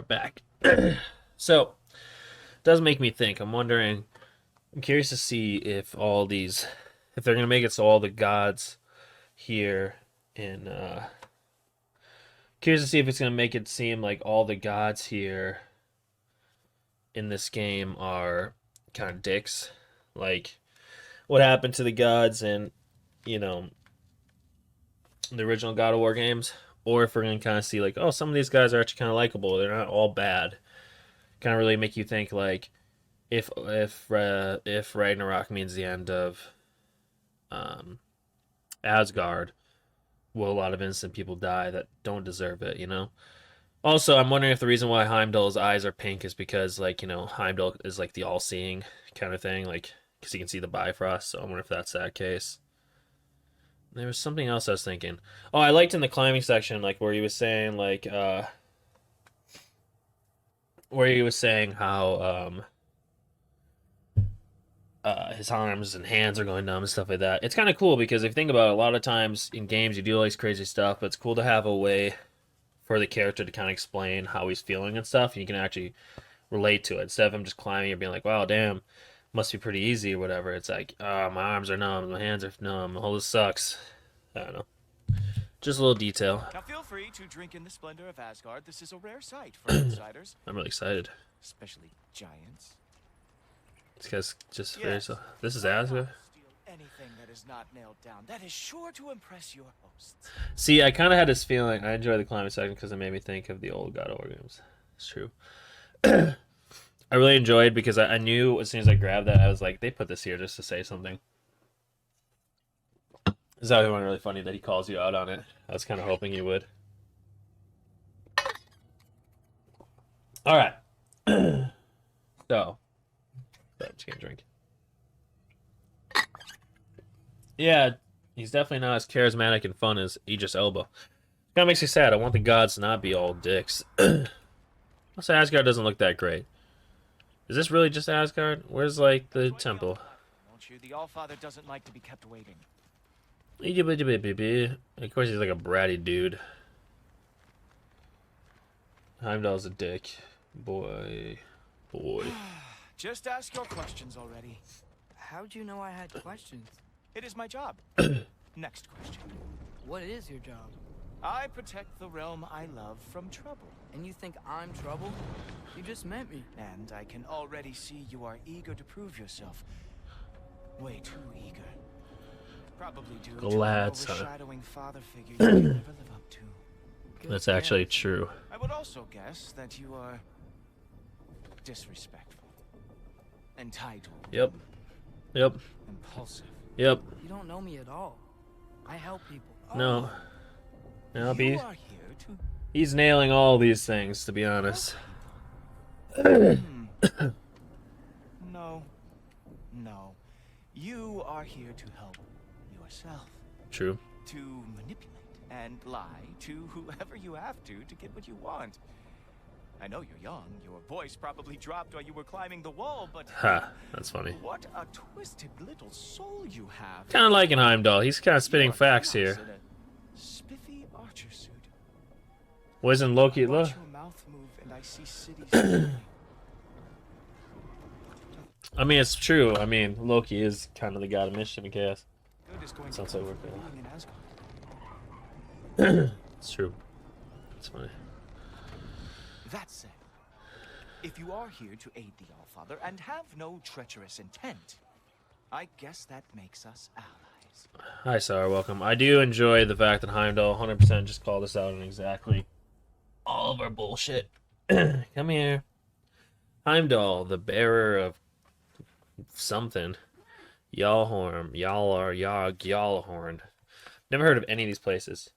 back. So, it does make me think. I'm curious to see if if they're gonna make it so all the gods here in, curious to see if it's gonna make it seem like all the gods here in this game are kind of dicks. Like, what happened to the gods in, you know, the original God of War games, or if we're gonna kind of see like, oh, some of these guys are actually kind of likable. They're not all bad. Kind of really make you think like, if Ragnarok means the end of um, Asgard, will a lot of innocent people die that don't deserve it? You know. Also, I'm wondering if the reason why Heimdall's eyes are pink is because, like, Heimdall is like the all-seeing kind of thing, like, because he can see the Bifrost. So I wonder if that's that case. There was something else I was thinking. Oh, I liked in the climbing section, like where he was saying, like, where he was saying how his arms and hands are going numb and stuff like that. It's kind of cool because if you think about it, a lot of times in games you do all these crazy stuff, but it's cool to have a way for the character to kind of explain how he's feeling and stuff. And you can actually relate to it instead of him just climbing and being like, "Wow, damn, must be pretty easy" or whatever. It's like, "Oh, my arms are numb, my hands are numb. All this sucks." I don't know. Just a little detail. Now feel free to drink in the splendor of Asgard. This is a rare sight for outsiders, I'm really excited. especially giants. This guy's just Yes. very. This is Do not Asgard. steal anything that is not nailed down. That is sure to impress your hosts. See, I kind of had this feeling. I enjoy the climbing section because it made me think of the old God of War games. It's true. I really enjoyed because I knew as soon as I grabbed that, I was like, they put this here just to say something. It's always really funny that he calls you out on it. I was kind of hoping he would. All right. So, I'm just gonna drink. Yeah, he's definitely not as charismatic and fun as Idris Elba. Kind of makes me sad. I want the gods to not be all dicks. Also, Asgard doesn't look that great. Is this really just Asgard? Where's like the Join temple? Allfather, won't you? The Allfather doesn't like to be kept waiting. Of course, he's like a bratty dude. Heimdall's a dick. Boy. Just ask your questions already. How'd you know I had questions? It is my job. Next question. What is your job? I protect the realm I love from trouble. And you think I'm trouble? You just met me. And I can already see you are eager to prove yourself. Way too eager. Probably due to an Glad, son. overshadowing father figure you can never live up to. Good That's actually guess. true. I would also guess that you are disrespectful, entitled, Yep. impulsive. Yep. You don't know me at all. I help people. No. No, You are here to he's nailing all these things, to be honest. No. No. You are here to help yourself. True. To manipulate and lie to whoever you have to get what you want. I know you're young. Your voice probably dropped while you were climbing the wall, but Ha, that's funny. what a twisted little soul you have. Kind of liking Heimdall. He's kind of spitting You are facts chaos here. in a spiffy archer suit. Wasn't Loki? Watch your mouth move and I see cities. I mean, it's true. I mean, Loki is kind of the god of mischief and chaos. Good is going Sounds to like come we're from good. being in Asgard. It's true. It's funny. That said, if you are here to aid the Allfather and have no treacherous intent, I guess that makes us allies. Hi, Sarah. Welcome. I do enjoy the fact that Heimdall 100% just called us out on exactly all of our bullshit. Come here. Heimdall, the bearer of something. Yalhorn. Yalar, Yag, Yalhorn. Never heard of any of these places.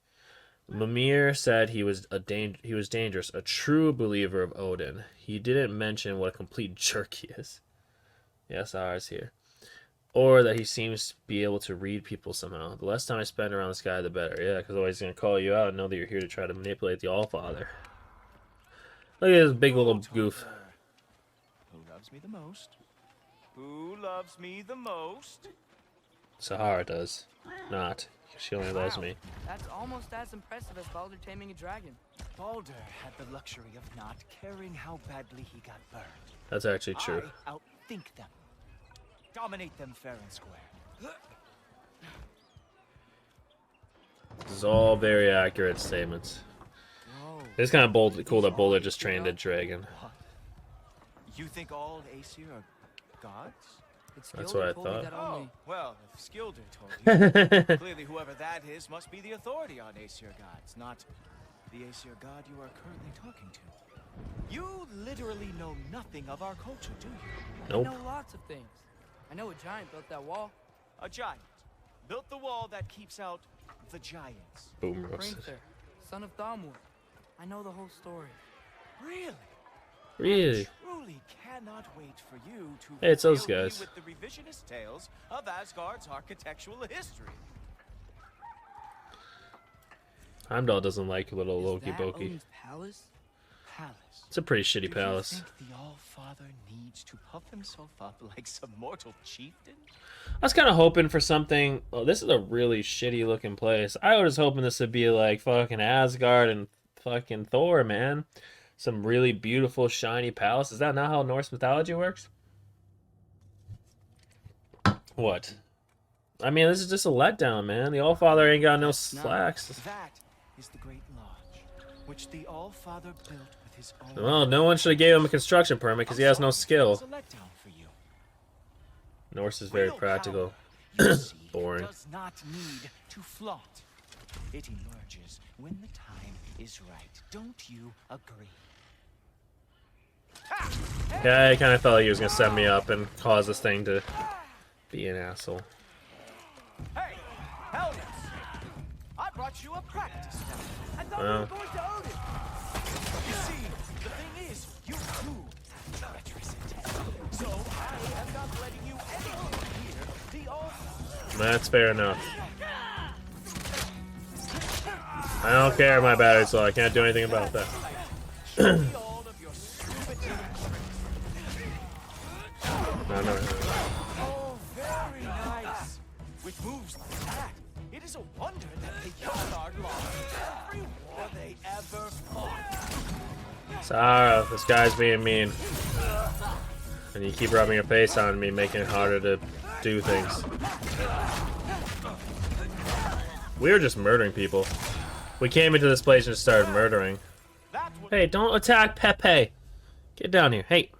Mimir said he was dangerous, a true believer of Odin. He didn't mention what a complete jerk he is. Yes, ours here. Or that he seems to be able to read people somehow. The less time I spend around this guy, the better. Yeah, because otherwise he's going to call you out and know that you're here to try to manipulate the Allfather. Look at this big little goof. Who loves me the most? Who loves me the most? Sahara does. Not. She only loves Wow, me. That's almost as impressive as Baldur taming a dragon. Baldur had the luxury of not caring how badly he got burned. That's actually true. I outthink them. Dominate them fair and square. This is all very accurate statements. Whoa. It's kind of cool that Boulder just trained a dragon. What? You think all Aesir are gods? It's That's Gilder what I told me thought. that Oh, only... well, if Skilder told you, clearly whoever that is must be the authority on Aesir gods, not the Aesir god you are currently talking to. You literally know nothing of our culture, do you? Nope. I know lots of things. I know a giant built that wall. A giant built the wall that keeps out the giants. Boom roasted. Hrimthur, son of Thamur. I know the whole story. Really? Really? Truly cannot wait for you to Hey, it's those regale me guys. with the revisionist tales of Asgard's architectural history. Heimdall doesn't like little Is Loki that Boki. Odin's palace? Palace. It's a pretty Do shitty palace. you think the All-Father needs to puff himself up like some mortal chieftain? I was kind of hoping for something. Oh, this is a really shitty looking place. I was hoping this would be like fucking Asgard and fucking Thor, man. Some really beautiful, shiny palace. Is that not how Norse mythology works? What? I mean, this is just a letdown, man. The All-Father ain't got no That's not- slacks. That is the Great Lodge, which the All-Father built with his own. Well, no one should have gave him a construction permit because he has no skill. It's a letdown for you. Norse is very Real practical. power, you see, Boring. does not need to flaunt. It emerges when the time is right. Don't you agree? Yeah, I kind of felt like he was going to set me up and cause this thing to be an asshole. Hey, hell yes! I brought you a practice now. I thought Well. we were going to Odin. You see, the thing is, you too have treacherous intent. So I am not letting you anywhere near the All-Father. That's fair enough. I don't care my battery, so I can't do anything about that. Show me all of your stupid tricks. No. Oh, very nice. With moves like that, it is a wonder that the Yard lost every war they ever fought. Sarah, this guy's being mean. And you keep rubbing your face on me, making it harder to do things. We were just murdering people. We came into this place and just started murdering. That's what Hey, don't attack Pepe. Get down here. Hey,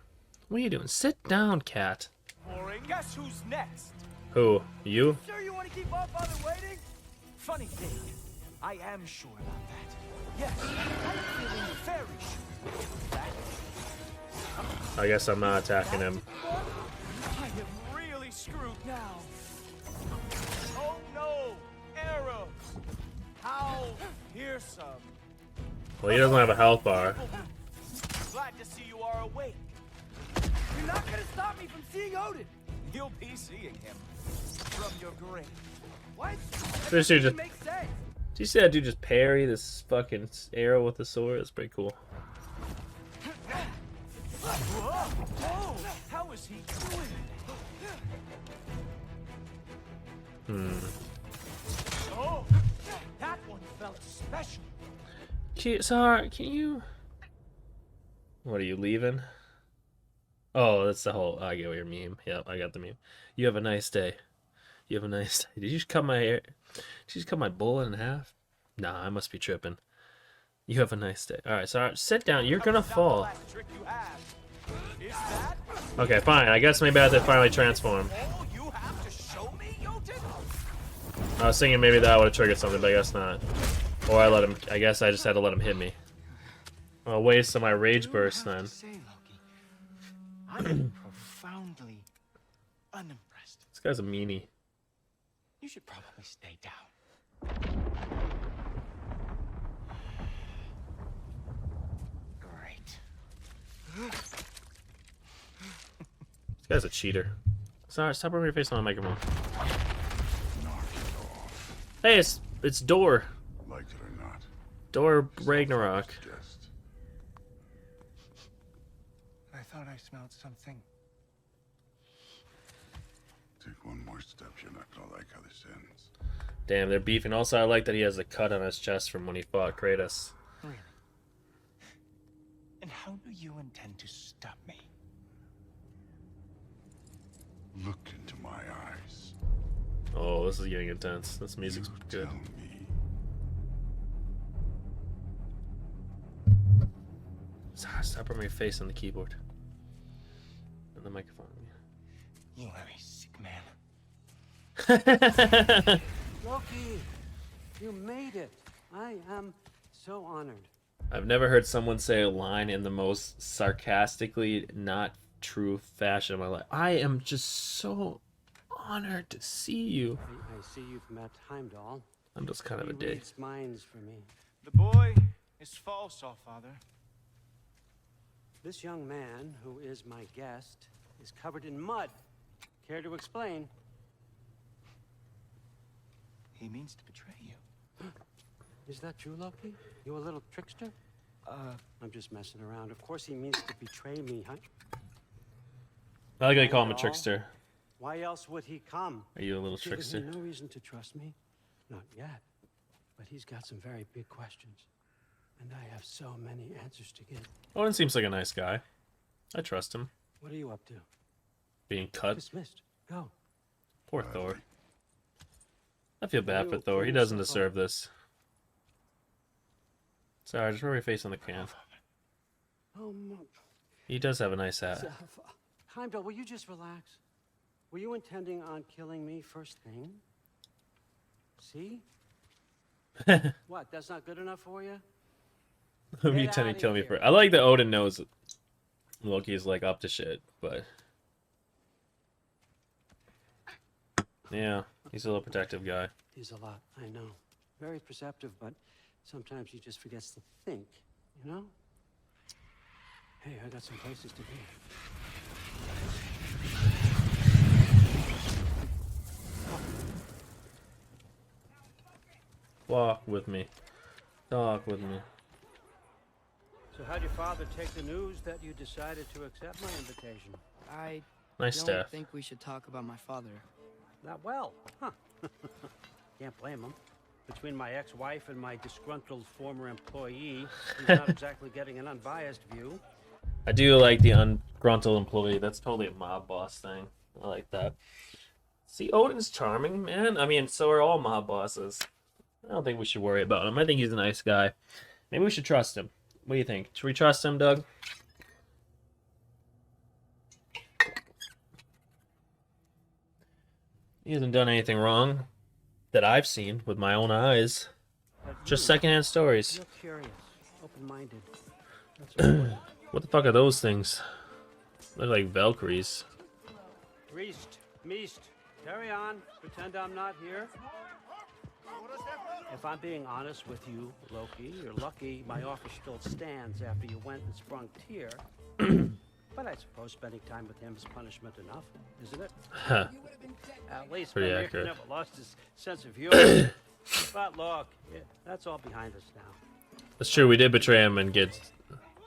what are you doing? Sit down, cat. boring. Guess who's next? Who? You? Sure you want to keep All-Father waiting? Funny thing, I am sure about that. Yes, I'm feeling very sure of that. I guess I'm not attacking him. I am really screwed now. Oh no, arrows! How fearsome! Well, he doesn't have a health bar. Glad to see you are awake. You're not going to stop me from seeing Odin. You'll be seeing him from your grave. What? This dude just... Makes sense. Did you see that dude just parry this fucking arrow with the sword? That's pretty cool. Whoa! How is he doing it? Oh, that one felt special. Sorry, can you... What, are you leaving? Oh, that's the whole... I get your meme. Yep, I got the meme. You have a nice day. You have a nice day. Did you just cut my hair? Did you just cut my bullet in half? Nah, I must be tripping. You have a nice day. Alright, so sit down. You're gonna fall. Last trick you have. Is that Okay, fine. I guess maybe I have to finally transform. all you have to show me, Jotun? I was thinking maybe that would have triggered something, but I guess not. Or I let him... I guess I just had to let him hit me. I'll waste my rage burst then. Say, Loki, I am profoundly unimpressed. This guy's a meanie. You should probably stay down. Great. This guy's a cheater. Sorry, stop rubbing your face on the microphone. Hey, it's Door. Like it or not. Door Ragnarok. Just I thought I smelled something. take one more step, you're not gonna like how this ends. Damn, they're beefing. Also, I like that he has a cut on his chest from when he fought Kratos. Really? And how do you intend to stop me? Look into my eyes. Oh, this is getting intense. This music's You good. tell me. Stop putting your face on the keyboard. And the microphone. You are a sick man. Loki, you made it. I am so honored. I've never heard someone say a line in the most sarcastically not true fashion of my life. I am just so honored to see you. I see you've met Heimdall. I'm just kind of a He dick. reads minds for me. The boy is false, all father. This young man, who is my guest, is covered in mud. Care to explain? He means to betray you. Is that true, Loki? You a little trickster? I'm just messing around. Of course he means to betray me, huh? I like how you call him a Heimdall? trickster. Why else would he come? Are you a little Given trickster? him no reason to trust me. Not yet. But he's got some very big questions. And I have so many answers to give. Odin seems like a nice guy. I trust him. What are you up to? Being cut. Dismissed. Go. Poor Thor. I feel bad for Thor. He doesn't deserve this. Sorry, just rub your face on the can. Oh, He does have a nice hat. Heimdall, will you just relax? Were you intending on killing me first thing? See? What, that's not good enough for you? You Get tend to outta kill me here. for. I like that Odin knows Loki's like up to shit, but yeah, he's a little protective guy. He's a lot, I know. Very perceptive, but sometimes he just forgets to think, you know? Hey, I got some places to be. Walk with me. Talk with me. So how'd your father take the news that you decided to accept my invitation? I Nice don't staff. think we should talk about my father. Not well, huh? Can't blame him. Between my ex-wife and my disgruntled former employee, he's not exactly getting an unbiased view. I do like the ungruntled employee. That's totally a mob boss thing. I like that. See, Odin's charming, man. I mean, so are all mob bosses. I don't think we should worry about him. I think he's a nice guy. Maybe we should trust him. What do you think? Should we trust him, Doug? He hasn't done anything wrong that I've seen with my own eyes. But Just you, secondhand stories. You're curious, open-minded. That's important. What the fuck are those things? Look like Valkyries. Priest, Meest, carry on. Pretend I'm not here. If I'm being honest with you, Loki, you're lucky my offer still stands after you went and sprung Tyr. But I suppose spending time with him is punishment enough, isn't it? Huh. At least Pretty Mimir accurate. never lost his sense of humor. But look, that's all behind us now. That's true. We did betray him and get.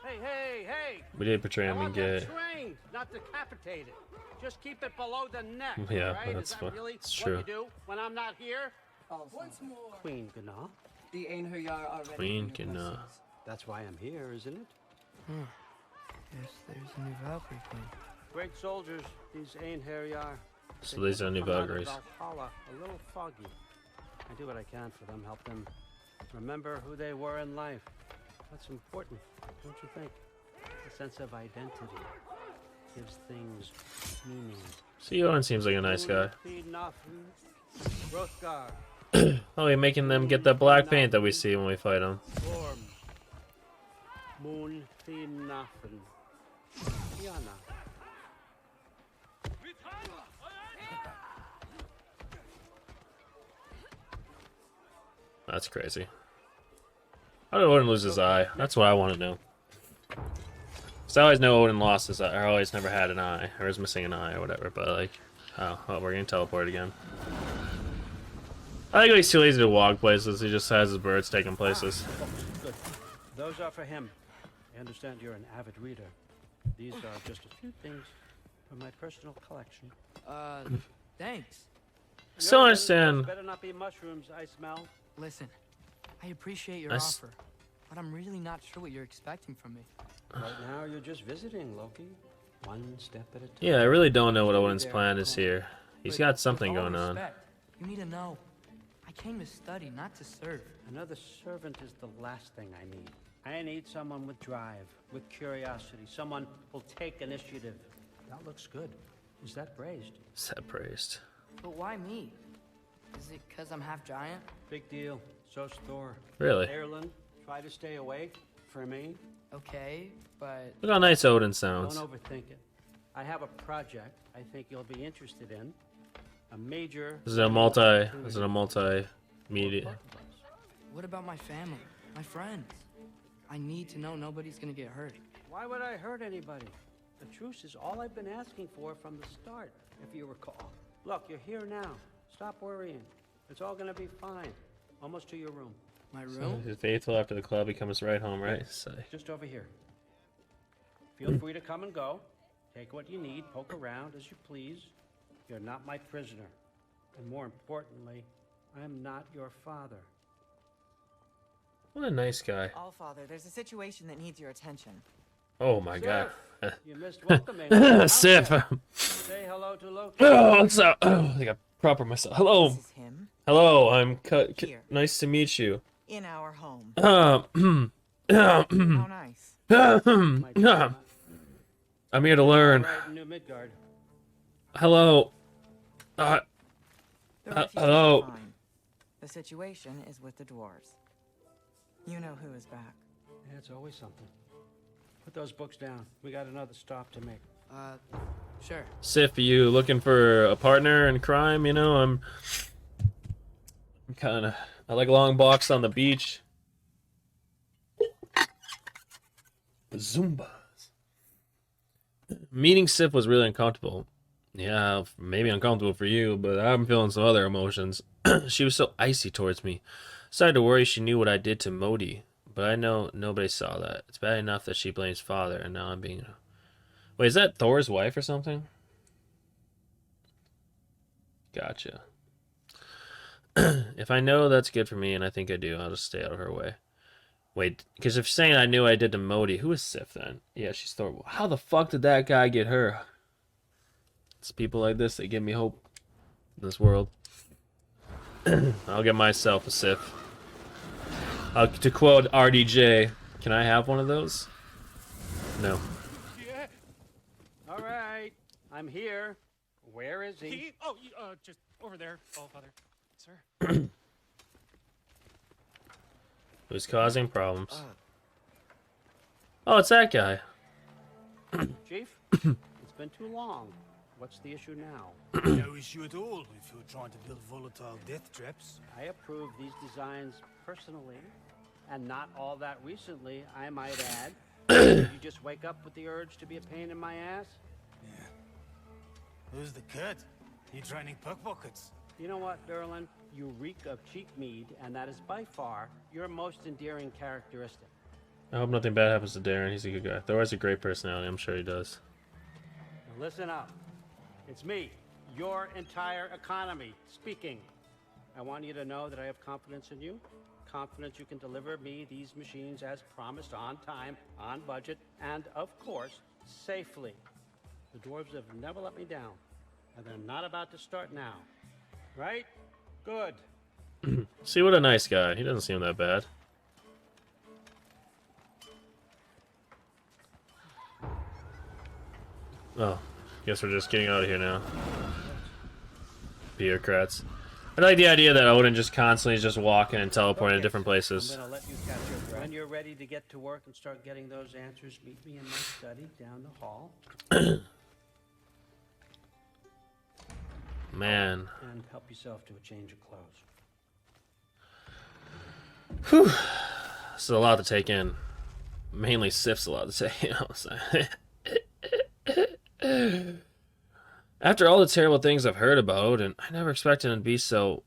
Hey, hey, hey! We did betray I him and want them get. trained, not decapitated. Just keep it below the neck. Yeah, all right? that's Is that fine. really It's what true. you do when I'm not here? Once more. Queen Gná. The Einherjar are ready Queen for your Gná. blessings. That's why I'm here, isn't it? Yes, there's a new Valkyrie queen. Great soldiers, these Einherjar. So these are new Valkyries. Valhalla, a little foggy. I do what I can for them, help them remember who they were in life. That's important, don't you think? A sense of identity gives things meaning. See, Odin seems like a nice guy. Hrothgar, Oh, you're making them get that black paint that we see when we fight them. Gorm, Moon, Thinafen, Diana. That's crazy. How did Odin lose his eye? That's what I want to know. Cause I always know Odin lost his eye, or always never had an eye, or is missing an eye, or whatever. But like, oh, we're getting teleported again. I think he's too lazy to walk places. He just has his birds taking places. Good. Those are for him. I understand you're an avid reader. These are just a few things from my personal collection. Thanks. Still Those understand. better not be mushrooms I smell. Listen, I appreciate your I s- offer. but I'm really not sure what you're expecting from me. Right now, you're just visiting, Loki. One step at a time. Yeah, I really don't know what Odin's There. plan is here. He's But got with something all going on. respect, you need to know. I came to study, not to serve. Another servant is the last thing I need. I need someone with drive, with curiosity, someone who'll take initiative. That looks good. Is that praised? Set praised. But why me? Is it because I'm half giant? Big deal. So's Thor. Really? Ireland, try to stay awake for me. Okay, but Look how nice Odin Don't sounds. overthink it. I have a project I think you'll be interested in. A major. This is a multi media. what about my family, my friends? I need to know nobody's gonna get hurt. Why would I hurt anybody? The truce is all I've been asking for from the start, if you recall. Look, you're here now. Stop worrying. It's all gonna be fine. Almost to your room. My room? He's faithful after the club, he comes right home, right? Say. Just over here. Feel free to come and go. Take what you need, poke around as you please. You're not my prisoner. And more importantly, I'm not your father. What a nice guy. All father, there's a situation that needs your attention. Oh my god. You missed welcoming. Sif. Say hello to Loki. Oh, what's up? Oh, I think I proper myself. Hello. This is him Hello, I'm Here. nice to meet you. in our home. How How nice. I'm here to learn. Right in New Midgard. Hello. The refugees hello. are fine. The situation is with the dwarves. You know who is back. Yeah, it's always something. Put those books down. We got another stop to make. Sure. Sif, you looking for a partner in crime? You know, I'm kind of. I like long walks on the beach. Zumbas. Meeting Sif was really uncomfortable. Yeah, maybe uncomfortable for you, but I'm feeling some other emotions. She was so icy towards me. Started to worry she knew what I did to Modi, but I know nobody saw that. It's bad enough that she blames father, and now I'm being... Wait, is that Thor's wife or something? Gotcha. If I know that's good for me, and I think I do, I'll just stay out of her way. Wait, because if saying I knew I did to Modi, who is Sif then? Yeah, she's Thor. How the fuck did that guy get her? It's people like this that give me hope in this world. I'll get myself a Sif. To quote RDJ, can I have one of those? No. All right. I'm here. Where is he? Just over there, all father. Sir. Who's causing problems? Oh, it's that guy. Chief? It's been too long. What's the issue now? No issue at all if you're trying to build volatile death traps. I approve these designs personally, and not all that recently, I might add. Did you just wake up with the urge to be a pain in my ass? Yeah. Who's the kid? You training pickpockets? You know what, Derlin? You reek of cheap mead, and that is by far your most endearing characteristic. I hope nothing bad happens to Darren. He's a good guy. Thor has a great personality. I'm sure he does. Now listen up. It's me, your entire economy, speaking. I want you to know that I have confidence in you. Confidence you can deliver me these machines as promised, on time, on budget, and, of course, safely. The dwarves have never let me down, and they're not about to start now. Right? Good. See, what a nice guy. He doesn't seem that bad. Oh, guess we're just getting out of here now. Bureaucrats. I like the idea that Odin just constantly is just walking and teleporting to different places. I'm gonna let you catch your breath. When you're ready to get to work and start getting those answers, meet me in my study down the hall. Man. And help yourself to a change of clothes. Whew. This is a lot to take in. Mainly Sif's a lot to take in. After all the terrible things I've heard about Odin, I never expected him to be so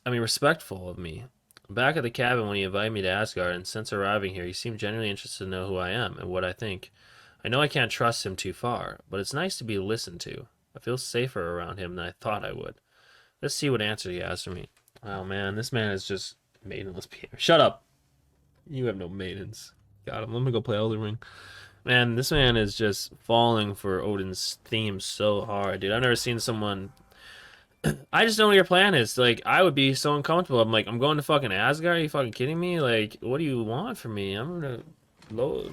respectful of me. Back at the cabin when he invited me to Asgard, and since arriving here, he seemed genuinely interested to know who I am and what I think. I know I can't trust him too far, but it's nice to be listened to. I feel safer around him than I thought I would. Let's see what answer he has for me. Oh man, this man is just maidenless behavior. Shut up. You have no maidens. Got him. Let me go play Elden Ring. Man, this man is just falling for Odin's theme so hard, dude. I've never seen someone. I just don't know what your plan is. Like, I would be so uncomfortable. I'm like, I'm going to fucking Asgard. Are you fucking kidding me? Like, what do you want from me? I'm gonna load.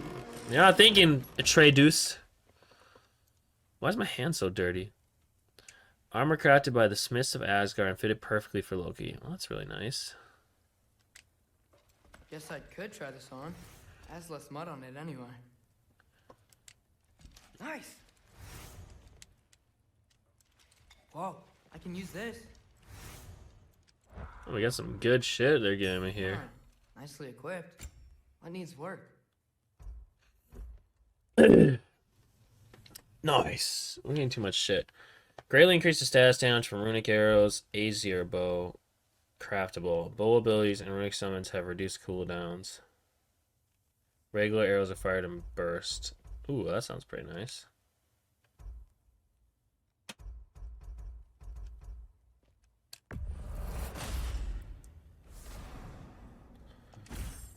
You're not thinking, Atreus. Why is my hand so dirty? Armor crafted by the smiths of Asgard and fitted perfectly for Loki. Well, that's really nice. Guess I could try this on. Has less mud on it anyway. Nice. Whoa, I can use this. Oh, we got some good shit they're giving me here. Nicely equipped. What needs work? Nice. We're getting too much shit. Greatly increases status damage from runic arrows, Aesir bow, craftable. Bow abilities and runic summons have reduced cooldowns. Regular arrows are fired in burst. Ooh, that sounds pretty nice.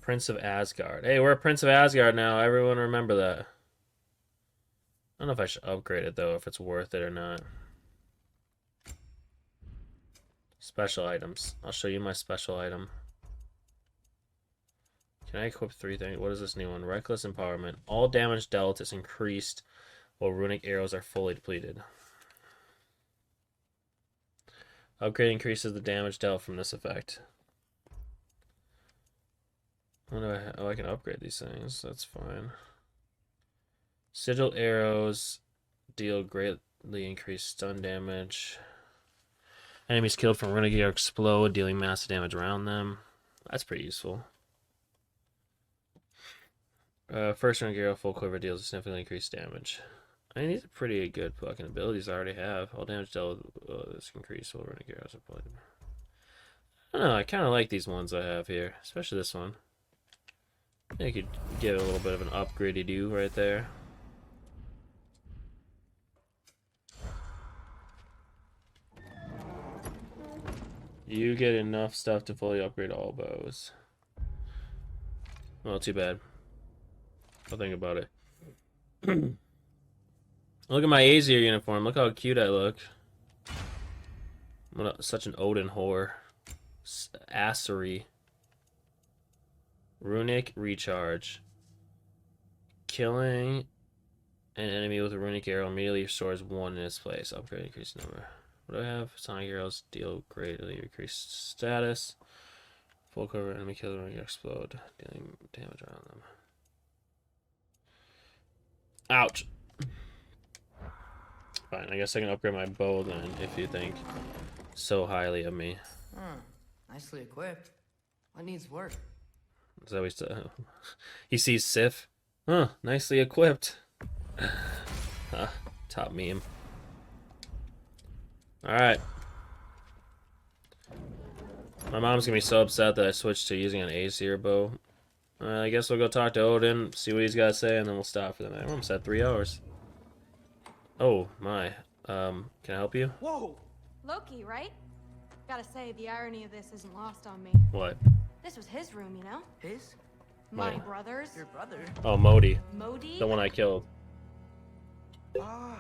Prince of Asgard. Hey, we're a Prince of Asgard now. Everyone remember that. I don't know if I should upgrade it, though, if it's worth it or not. Special items. I'll show you my special item. Can I equip 3 things? What is this new one? Reckless Empowerment. All damage dealt is increased while runic arrows are fully depleted. Upgrade increases the damage dealt from this effect. Oh, I can upgrade these things. That's fine. Sigil arrows deal greatly increased stun damage. Enemies killed from runic arrow explode, dealing massive damage around them. That's pretty useful. First runic arrow full quiver deals significantly increased damage. I mean, these are pretty good fucking abilities I already have. All damage dealt with this increase while runic arrows are applied. I don't know, I kind of like these ones I have here, especially this one. I could give it a little bit of an upgradey do right there. You get enough stuff to fully upgrade all bows. Well, too bad. I'll think about it. Look at my Aesir uniform. Look how cute I look. I'm such an Odin whore. Assery. Runic recharge. Killing an enemy with a runic arrow immediately restores 1 in its place. Upgrade increased number. What do I have? Sonic arrows deal greatly increased status. Full cover enemy kills runic explode, dealing damage around them. Ouch. Fine, I guess I can upgrade my bow then if you think so highly of me. Nicely equipped. What needs work? Is that what he sees Sif? Huh, nicely equipped. Top meme. Alright. My mom's gonna be so upset that I switched to using an Aesir bow. I guess we'll go talk to Odin, see what he's got to say, and then we'll stop for the night. We're almost at 3 hours. Oh, my. Can I help you? Whoa! Loki, right? Gotta say, the irony of this isn't lost on me. What? This was his room, you know? His? My Mine. brother's. Your brother? Oh, Modi. Modi? The one I killed. Ah,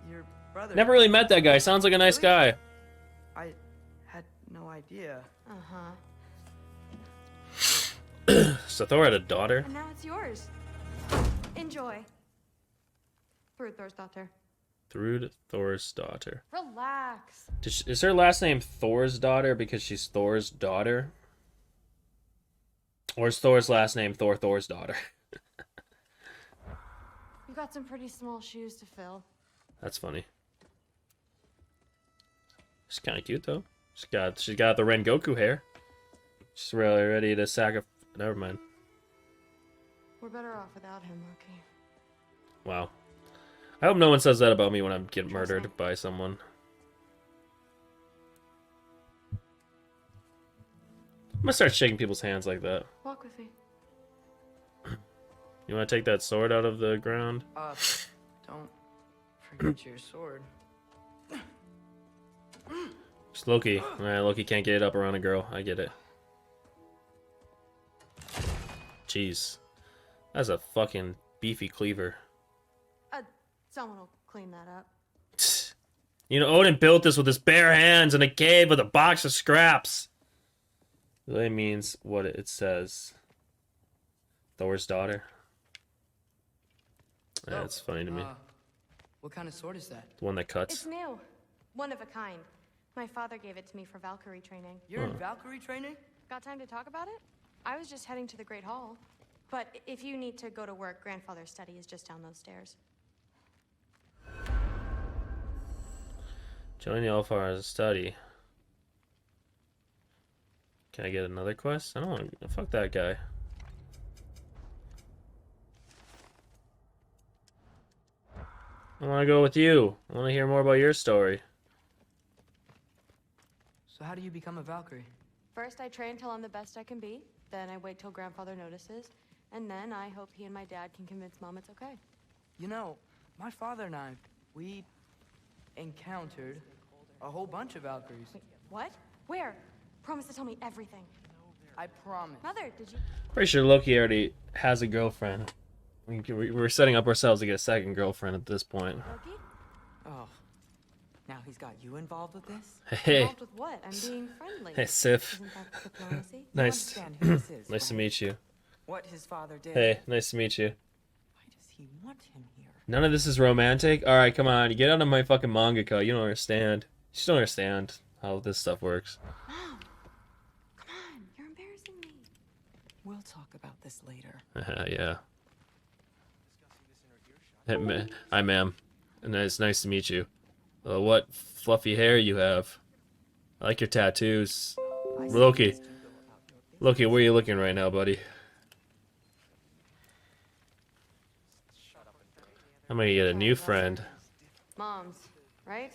your brother. Never really met that guy. Sounds like a nice guy. I had no idea. Uh-huh. So Thor had a daughter? And now it's yours. Enjoy. Through Thor's daughter. Thrud Thor's daughter. Relax. Is her last name Thor's daughter because she's Thor's daughter? Or is Thor's last name Thor's daughter? You've got some pretty small shoes to fill. That's funny. She's kind of cute though. She's got the Rengoku hair. She's really ready to sacrifice. Never mind. We're better off without him, Loki. Wow. I hope no one says that about me when I'm getting murdered by someone. I'm gonna start shaking people's hands like that. Walk with me. You want to take that sword out of the ground? Don't forget your sword. It's Loki. Loki can't get it up around a girl. I get it. Jeez. That's a fucking beefy cleaver. Someone will clean that up. You know, Odin built this with his bare hands in a cave with a box of scraps. It really means what it says. Thor's daughter. That's funny to me. What kind of sword is that? The one that cuts. It's new. One of a kind. My father gave it to me for Valkyrie training. You're in Valkyrie training? Got time to talk about it? I was just heading to the Great Hall. But if you need to go to work, grandfather's study is just down those stairs. Join the Alphar's study. Can I get another quest? I don't want to. Fuck that guy. I want to go with you. I want to hear more about your story. So how do you become a Valkyrie? First, I train till I'm the best I can be. Then I wait till grandfather notices. And then I hope he and my dad can convince Mom it's okay. You know, my father and I, we encountered a whole bunch of Valkyries. Wait, what? Where? Promise to tell me everything. I promise. Mother, did you... Pretty sure Loki already has a girlfriend. We're setting up ourselves to get a second girlfriend at this point. Loki? Oh. Now he's got you involved with this? Hey. Involved with what? I'm being friendly. Hey, Sif. Isn't that diplomacy? Nice. You understand who this is, Nice to right? meet you. What his father did. Hey, nice to meet you. Why does he want him here? None of this is romantic? Alright, come on. You get out of my fucking mangaka. You don't understand. You just don't understand how this stuff works. Mom! Come on, you're embarrassing me. We'll talk about this later. Yeah. Hey, hi, ma'am. And it's nice to meet you. What fluffy hair you have. I like your tattoos. Loki. Loki, where are you looking right now, buddy? I'm gonna get a new friend. Mom's, right?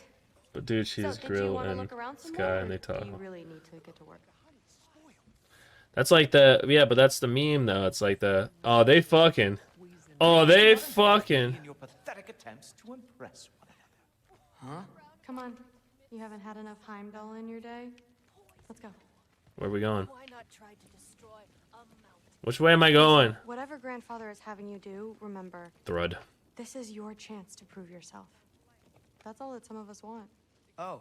But dude, she's So, did you Grill want to and look around some Sky, more, and or they talk. do you really need to get to work? That's like the but that's the meme though. It's like the they fucking. Oh, they fucking. In your pathetic attempts to impress one another. Huh? Come on. You haven't had enough Heimdall in your day? Let's go. Where are we going? Why not try to destroy a mountain? Which way am I going? Whatever grandfather is having you do, remember, Thrud. this is your chance to prove yourself. That's all that some of us want. Oh,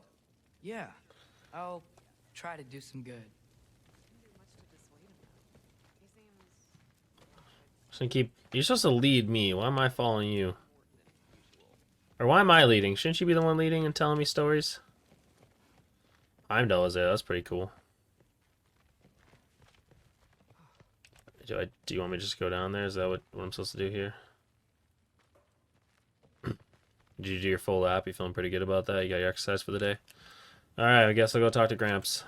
yeah. I'll try to do some good. You're supposed to lead me. Why am I following you? Or why am I leading? Shouldn't you be the one leading and telling me stories? Heimdall is there. That's pretty cool. Do you want me to just go down there? Is that what I'm supposed to do here? Did you do your full lap? You feeling pretty good about that? You got your exercise for the day? Alright, I guess I'll go talk to Gramps.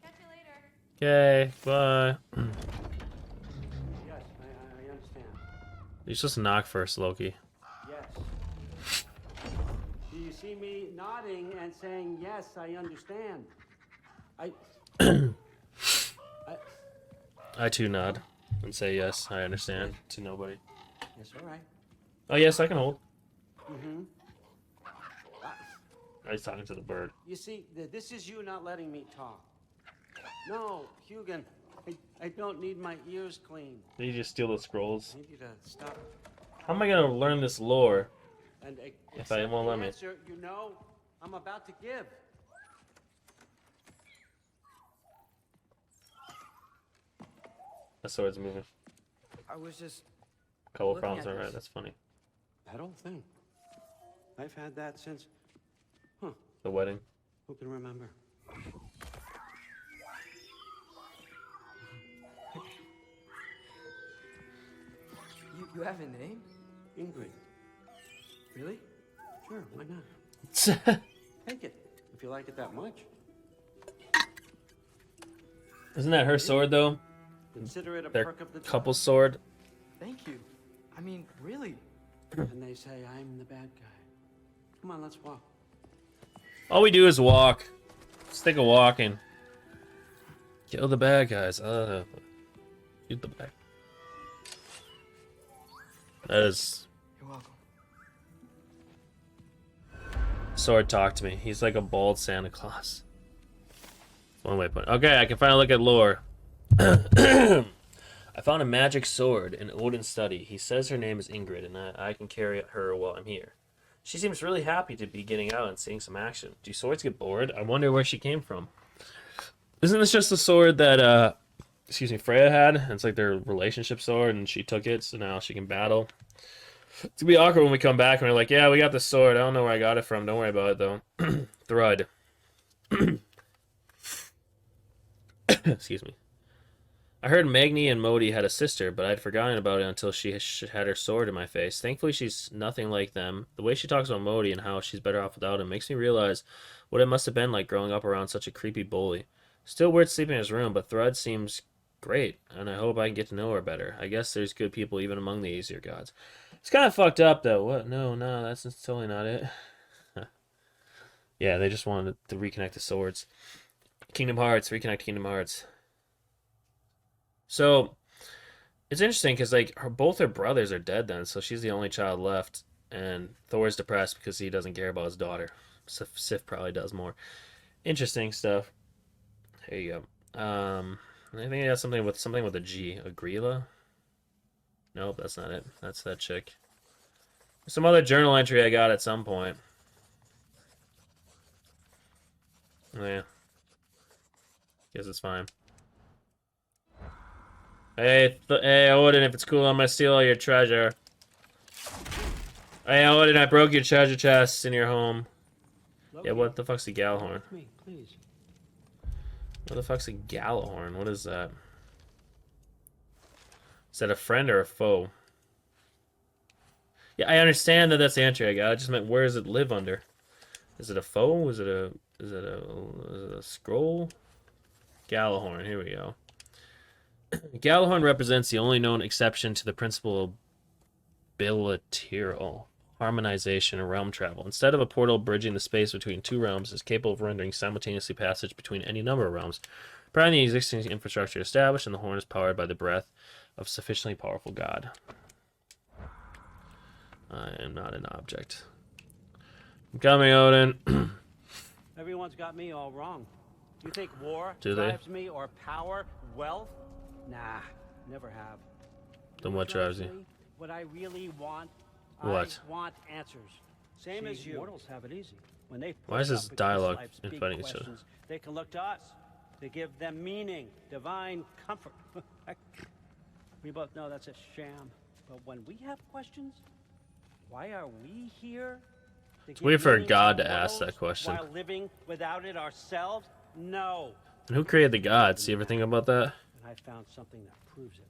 Catch you later. Okay, bye. Yes, I understand. You're supposed to knock first, Loki. Yes. Do you see me nodding and saying, yes, I understand? I too nod and say yes, I understand to nobody. Yes, all right. Oh yes, I can hold. Mm-hmm. I was talking to the bird. You see, this is you not letting me talk. No, Hugin, I don't need my ears cleaned. Did you just steal the scrolls? I need you to stop. How am I gonna learn this lore? And If I won't let me. answer, you know, I'm about to give. The sword's moving. I was just... Couple looking problems, at alright, this. that's funny. That old thing. I've had that since... Huh, The wedding. who can remember? You have a name? Ingrid. Really? Sure, why not? Take it, if you like it that much. Isn't that her sword though? Consider it a Their perk of the couple job. sword. Thank you. I mean, really. And they say I'm the bad guy. Come on, let's walk. All we do is walk. Just think of walking. Kill the bad guys. Shoot the bad. That is. You're welcome. Sword talk to me. He's like a bald Santa Claus. One way point. Okay, I can finally look at lore. I I found a magic sword in Odin's study. He says her name is Ingrid, and I can carry her while I'm here. She seems really happy to be getting out and seeing some action. Do swords get bored? I wonder where she came from. Isn't this just the sword that, excuse me, Freya had? It's like their relationship sword, and she took it, so now she can battle. It's gonna be awkward when we come back and we're like, yeah, we got the sword. I don't know where I got it from. Don't worry about it, though. Thrud. Excuse me. I heard Magni and Modi had a sister, but I'd forgotten about it until she had her sword in my face. Thankfully, she's nothing like them. The way she talks about Modi and how she's better off without him makes me realize what it must have been like growing up around such a creepy bully. Still weird sleeping in his room, but Thrud seems great, and I hope I can get to know her better. I guess there's good people even among the Aesir gods. It's kind of fucked up, though. What? No, that's totally not it. Yeah, they just wanted to reconnect the swords. Kingdom Hearts, reconnect Kingdom Hearts. So, it's interesting because like both her brothers are dead then, so she's the only child left, and Thor's depressed because he doesn't care about his daughter. Sif probably does more. Interesting stuff. Here you go. I think it has something with a G. Agrila? Nope, that's not it. That's that chick. Some other journal entry I got at some point. Yeah. Guess it's fine. Hey, Odin, if it's cool, I'm gonna steal all your treasure. Hey, Odin, I broke your treasure chest in your home. Yeah, what the fuck's a Gallahorn? Me, please. What the fuck's a Gallahorn? What is that? Is that a friend or a foe? Yeah, I understand that that's the entry I got. I just meant where does it live under? Is it a foe? Is it a scroll? Gallahorn. Here we go. Gallahorn represents the only known exception to the principle of bilateral harmonization and realm travel. Instead of a portal bridging the space between two realms, is capable of rendering simultaneously passage between any number of realms, providing the existing infrastructure established, and the horn is powered by the breath of sufficiently powerful god. I am not an object. I'm coming, Odin. Everyone's got me all wrong. You think war Do they? drives me, or power, wealth? Nah, never have. Then what drives you? Me? What I really want? What? I want answers. Same as you. Mortals have it easy. When they Why is this dialogue in fighting each other? They can look to us. They give them meaning, divine comfort. We both know that's a sham. But when we have questions, why are we here? It's weird for a god to ask that question. While living without it ourselves? No. And who created the gods? You ever think about that? And I found something that proves it.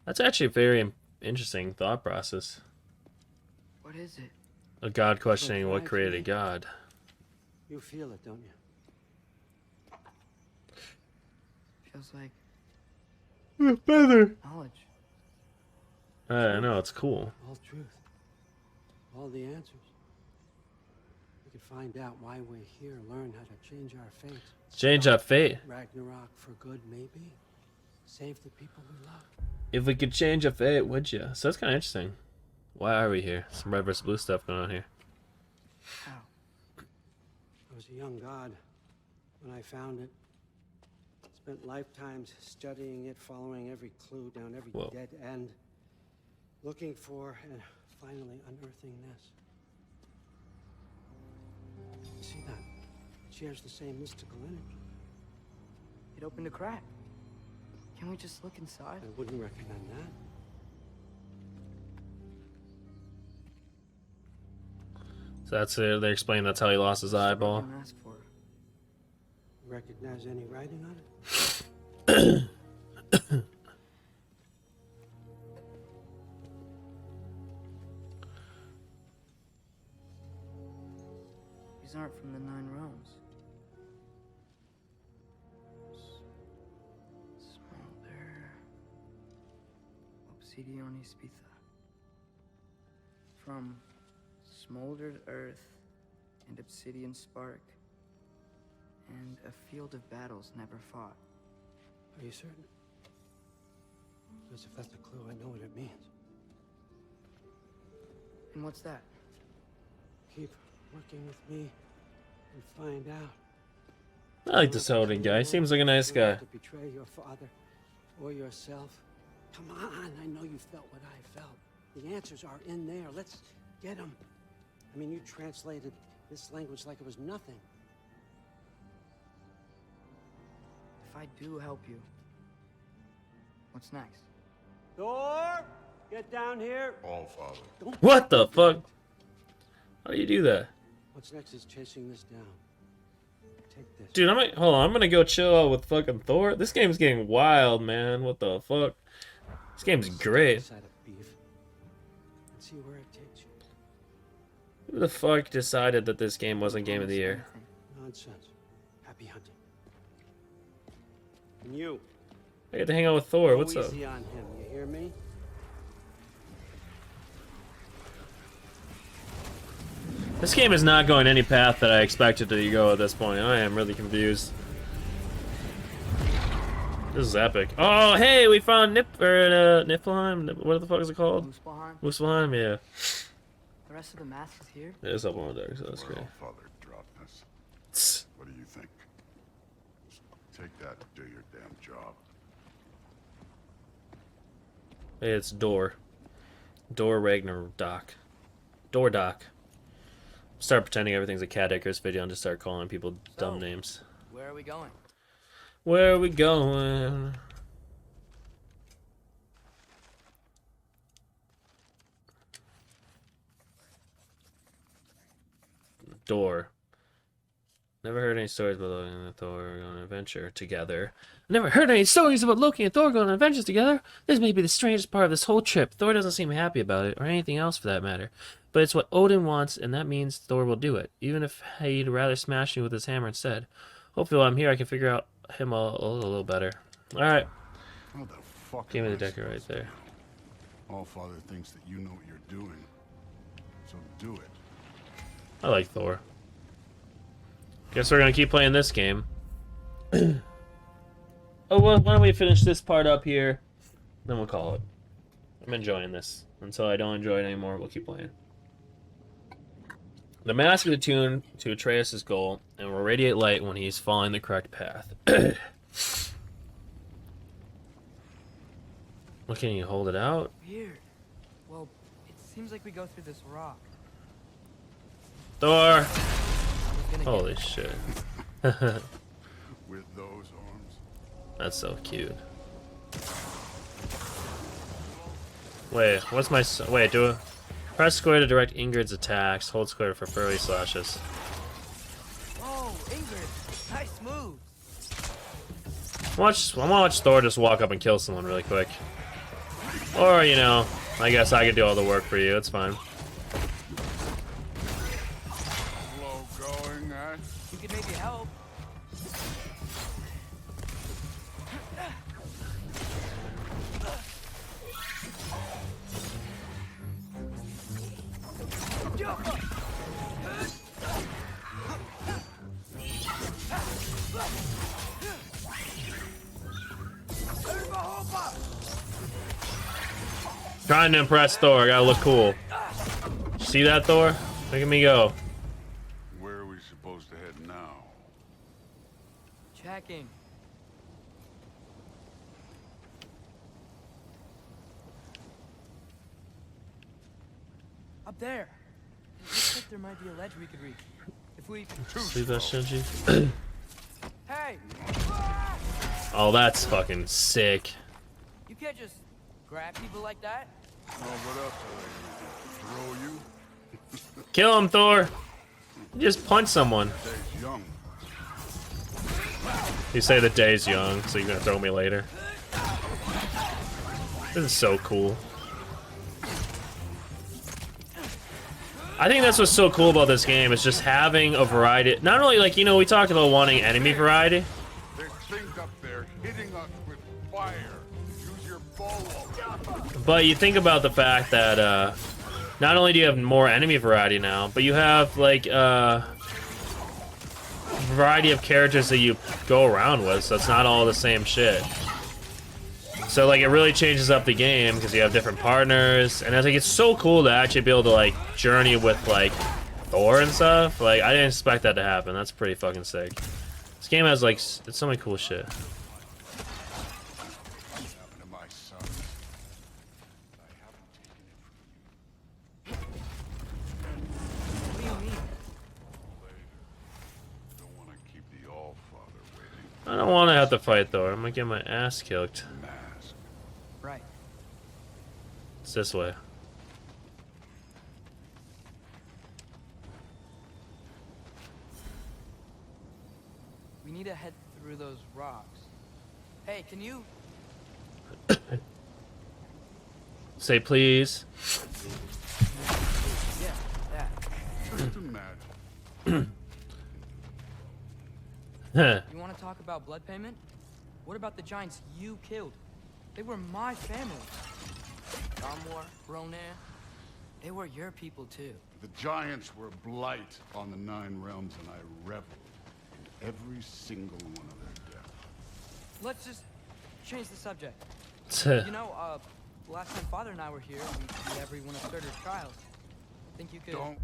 That's actually a very interesting thought process. What is it? A god questioning what created a god. You feel it, don't you? Feels like Feather. knowledge. I know, it's cool. All truth. All the answers. We could find out why we're here, learn how to change our fate. Change our fate. Ragnarok for good, maybe. Save the people we love. If we could change our fate, would you? So that's kind of interesting. Why are we here? Some red versus blue stuff going on here. How? I was a young god when I found it. Spent lifetimes studying it, following every clue down every dead end, looking for and finally unearthing this. See that? It shares the same mystical energy. It opened a crack. Can we just look inside? I wouldn't recommend that. So that's it. They explain that's how he lost his eyeball. Ask for it. Recognize any writing on it? These aren't from the Nine Realms. Smolder. Obsidione Spitha. From smoldered earth and obsidian spark, and a field of battles never fought. Are you certain? Because if that's a clue, I know what it means. And what's that? Keep working with me and find out. I like this Odin guy. Seems like a nice guy. To betray your father or yourself. Come on, I know you felt what I felt. The answers are in there. Let's get them. I mean, you translated this language like it was nothing. If I do help you, what's next? Thor, get down here. All father. What the fuck? How do you do that? What's next is chasing this down. Take this. Dude, hold on, I'm gonna go chill out with fucking Thor. This game's getting wild, man. What the fuck? This game's great. Side of beef. And see where it takes you. Who the fuck decided that this game wasn't Game of the Year? Nonsense. Happy hunting. And you. I get to hang out with Thor. Go What's up? easy on him, you hear me? This game is not going any path that I expected to go at this point. I am really confused. This is epic. Oh, hey, we found Niflheim. What the fuck is it called? Muspelheim? Muspelheim, yeah. The rest of the mask is here? It is up on the deck, so that's Where great. all father dropped us. What do you think? Just take that and do your damn job. Hey, it's Door. Door Ragnarok. Door Doc. Start pretending everything's a Cat Icarus video and just start calling people dumb names. Where are we going? Where are we going? Door. Never heard any stories about Loki and Thor going on an adventure together. Never heard any stories about Loki and Thor going on adventures together. This may be the strangest part of this whole trip. Thor doesn't seem happy about it, or anything else for that matter. But it's what Odin wants, and that means Thor will do it, even if he'd rather smash me with his hammer instead. Hopefully while I'm here I can figure out him a little better. Alright. How the fuck Give me am the I decker right supposed to there. know? All father thinks that you know what you're doing. So do it. I like Thor. Guess we're gonna keep playing this game. Oh, well, why don't we finish this part up here? Then we'll call it. I'm enjoying this. Until I don't enjoy it anymore, we'll keep playing. The mask is attuned to Atreus' goal and will radiate light when he's following the correct path. What, can you hold it out? Weird. Well, it seems like we go through this rock. Thor! Who's gonna Holy get shit. With those arms. That's so cute. Wait, what's my... Wait, do a... Press square to direct Ingrid's attacks. Hold square for furry slashes. Oh, Ingrid! Nice move! I wanna watch Thor just walk up and kill someone really quick. Or, you know, I guess I could do all the work for you. It's fine. Slow going, eh? You could maybe help. Trying to impress Thor. I gotta look cool. See that, Thor? Look at me go. Where are we supposed to head now? Checking. Up there. Looks like there might be a ledge we could reach. If we... See that, Shinji? Hey! Oh, that's fucking sick. You can't just grab people like that. Oh, what else are they gonna do? Throw you? Kill him, Thor! Just punch someone. Days young. You say the day's young, so you're gonna throw me later. This is so cool. I think that's what's so cool about this game, is just having a variety. Not only, like, you know, we talked about wanting enemy variety. There's things up there hitting us with fire. Use your bow. But you think about the fact that not only do you have more enemy variety now, but you have like variety of characters that you go around with, so it's not all the same shit. So like it really changes up the game because you have different partners, and I think it's so cool to actually be able to like journey with like Thor and stuff. Like I didn't expect that to happen. That's pretty fucking sick. This game has like it's so many cool shit. What happened to my son? I don't want to have to fight Thor. I'm gonna get my ass kicked. Mask. Right. It's this way. We need to head through those rocks. Hey, can you? Say please. Yeah, that. Just imagine. You want to talk about blood payment? What about the giants you killed? They were my family. Namor, Ronan, they were your people too. The giants were blight on the 9 realms, and I reveled in every single one of their deaths. Let's just change the subject. Yeah, You know, last time Father and I were here, we beat every one of Surtur's trials. Think you could? Don't.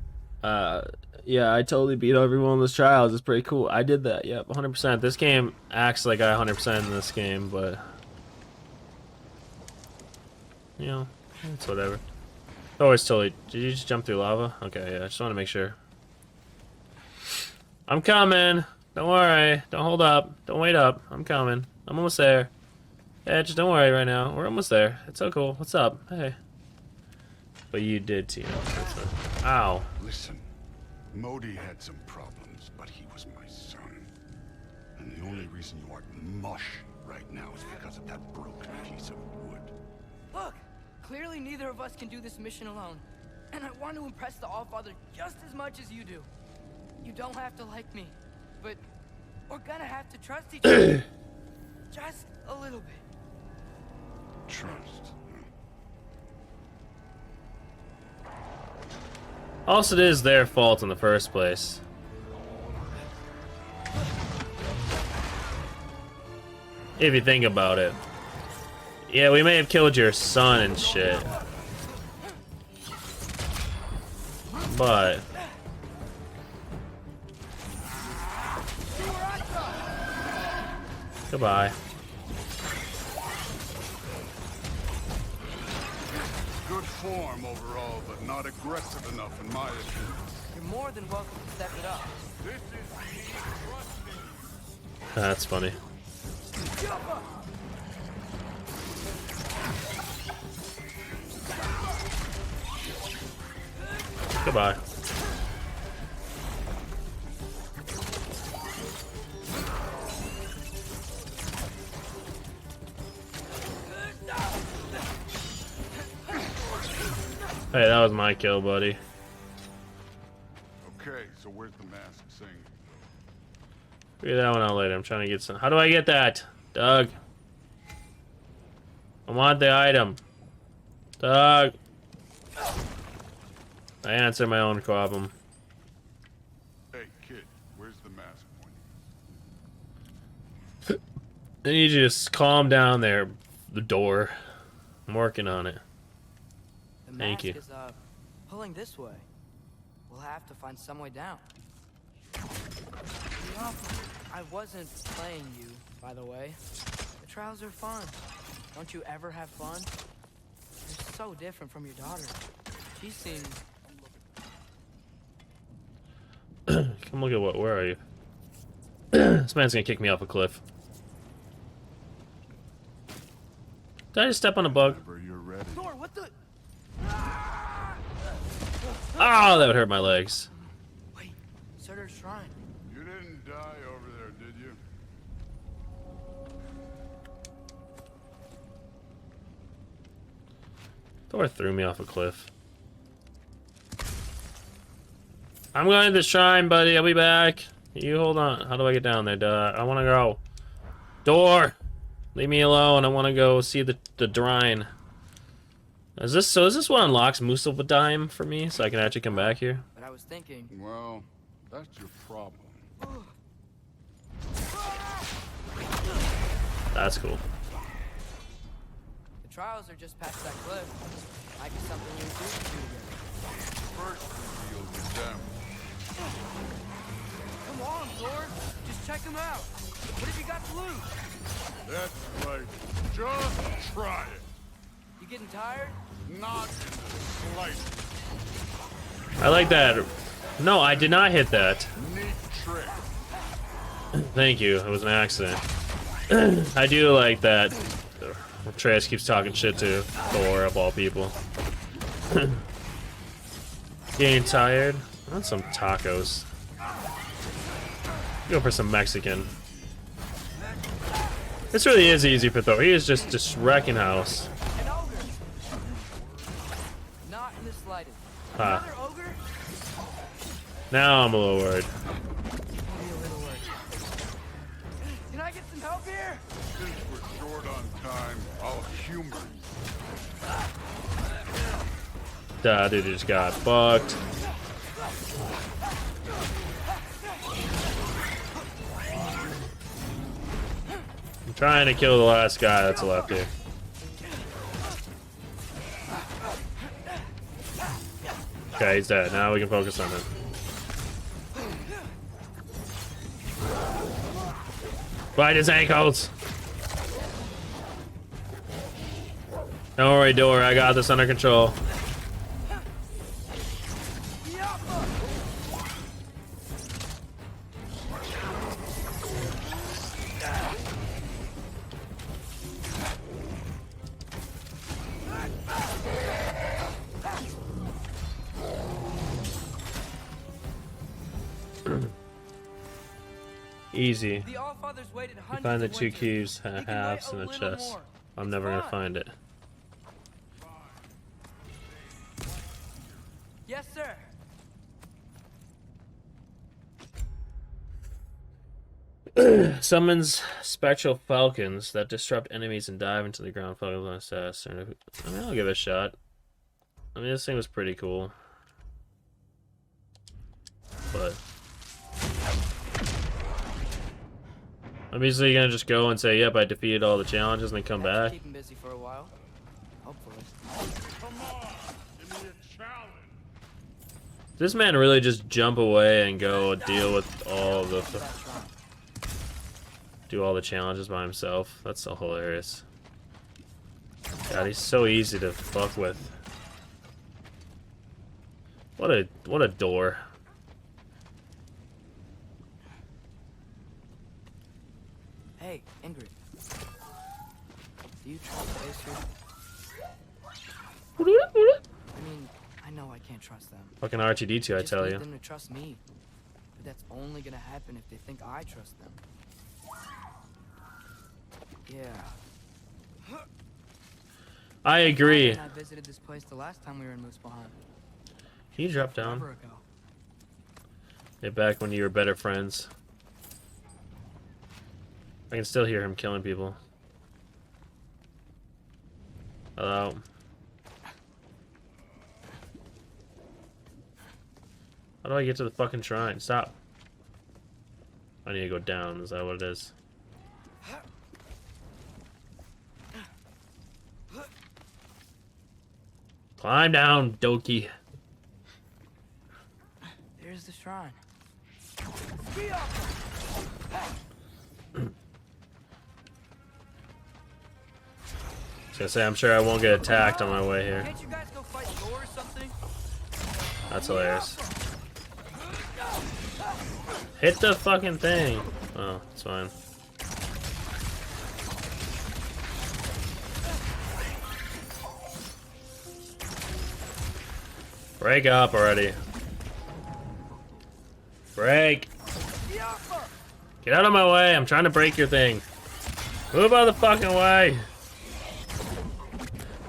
I totally beat every one of those trials. It's pretty cool. I did that. Yep, 100%. This game acts like I 100% in this game, but you know, it's whatever. Always totally. Did you just jump through lava? Okay, yeah. I just want to make sure. I'm coming. Don't worry. Don't hold up. Don't wait up. I'm coming. I'm almost there. Yeah, just don't worry right now. We're almost there. It's so cool. What's up? Hey. But you did, Tina. Ow. Listen, Modi had some problems, but he was my son. And the only reason you aren't mush right now is because of that broken piece of wood. Look, clearly neither of us can do this mission alone. And I want to impress the Allfather just as much as you do. You don't have to like me, but we're gonna have to trust each other. Just a little bit. Trust. Also, it is their fault in the first place. If you think about it. Yeah, we may have killed your son and shit. But goodbye. Good form overall, but not aggressive enough in my opinion. You're more than welcome to step it up. This is me trusting. That's funny. Goodbye. Hey, that was my kill, buddy. Okay, so where's the mask thing? Figure that one out later. I'm trying to get some. How do I get that? Doug. I want the item. Doug. I answer my own problem. Hey, kid, where's the mask point? I need you to just calm down there. The door. I'm working on it. The Thank you. mask is pulling this way. We'll have to find some way down. I wasn't playing you, by the way. The trials are fun. Don't you ever have fun? You're so different from your daughter. She seems... Come look at what. Where are you? This man's gonna kick me off a cliff. Did I just step on a bug? Whenever you're ready. Thor, what the... Oh, that would hurt my legs. Wait, Surtur's shrine. You didn't die over there, did you? Thor threw me off a cliff. I'm going to the shrine, buddy. I'll be back. You hold on. How do I get down there? Duh. I want to go. Door! Leave me alone. I want to go see the Drine. Is this what unlocks Muspelheim for me, so I can actually come back here? But I was thinking... Well, that's your problem. That's cool. The trials are just past that cliff. Might be something you do together. First, we deal with them. Come on, Thor. Just check them out. What have you got to lose? That's right. Just try it. You getting tired? Not in the slightest. I like that. No, I did not hit that. Neat trick. Thank you. It was an accident. I do like that. Atreus keeps talking shit to Thor of all people. Getting tired? I want some tacos. Go for some Mexican. This really is easy for Thor. He is just wrecking house. An ogre. Not in the slightest. Ah. Another ogre? Now I'm a little worried. Maybe a little worse. Can I get some help here? Since we're short on time, I'll humor you. Duh, dude just got fucked. I'm trying to kill the last guy that's left here. Okay, he's dead. Now we can focus on it. Bite his ankles! Don't worry, Dora. I got this under control. Easy. The Allfather's waited You hundreds find the of two winters. keys, He can wait halves, a and a little chest. more. I'm It's never gonna fun. find it. Yes, sir. Summons spectral falcons that disrupt enemies and dive into the ground. Falcons on assess. I mean, I'll give it a shot. I mean, this thing was pretty cool. But I'm easily gonna just go and say, yep, I defeated all the challenges and then come back. Keep him busy for a while. Hopefully. Come on, give me a challenge. Does this man really just jump away and go deal with all the... do all the challenges by himself? That's so hilarious. God, he's so easy to fuck with. What a door. Hey, Ingrid. Do you trust Acer? I mean, I know I can't trust them. Fucking R2D2, I Just tell need you. them to trust me. But that's only gonna happen if they think I trust them. Yeah. I agree. And I visited this place the last time we were in Muspelheim. Can you drop down? Forever ago. Yeah, back when you were better friends. I can still hear him killing people. Hello. How do I get to the fucking shrine? Stop. I need to go down. Is that what it is? Climb down, Doki. There's the shrine. I was gonna say, I'm sure I won't get attacked on my way here. Can't you guys go fight Thor or something? That's hilarious. Hit the fucking thing. Oh, it's fine. Break up already. Break. Get out of my way. I'm trying to break your thing. Move out of the fucking way.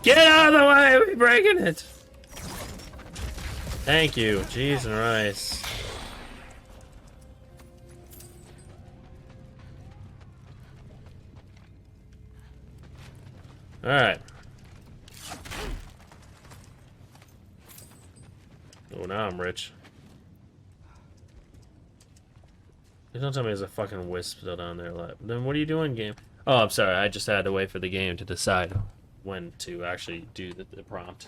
Get out of the way. We're breaking it. Thank you. Jeez and rice. Alright. Oh, now I'm rich. Please don't tell me there's a fucking wisp still down there. Then what are you doing, game? Oh, I'm sorry. I just had to wait for the game to decide when to actually do the prompt.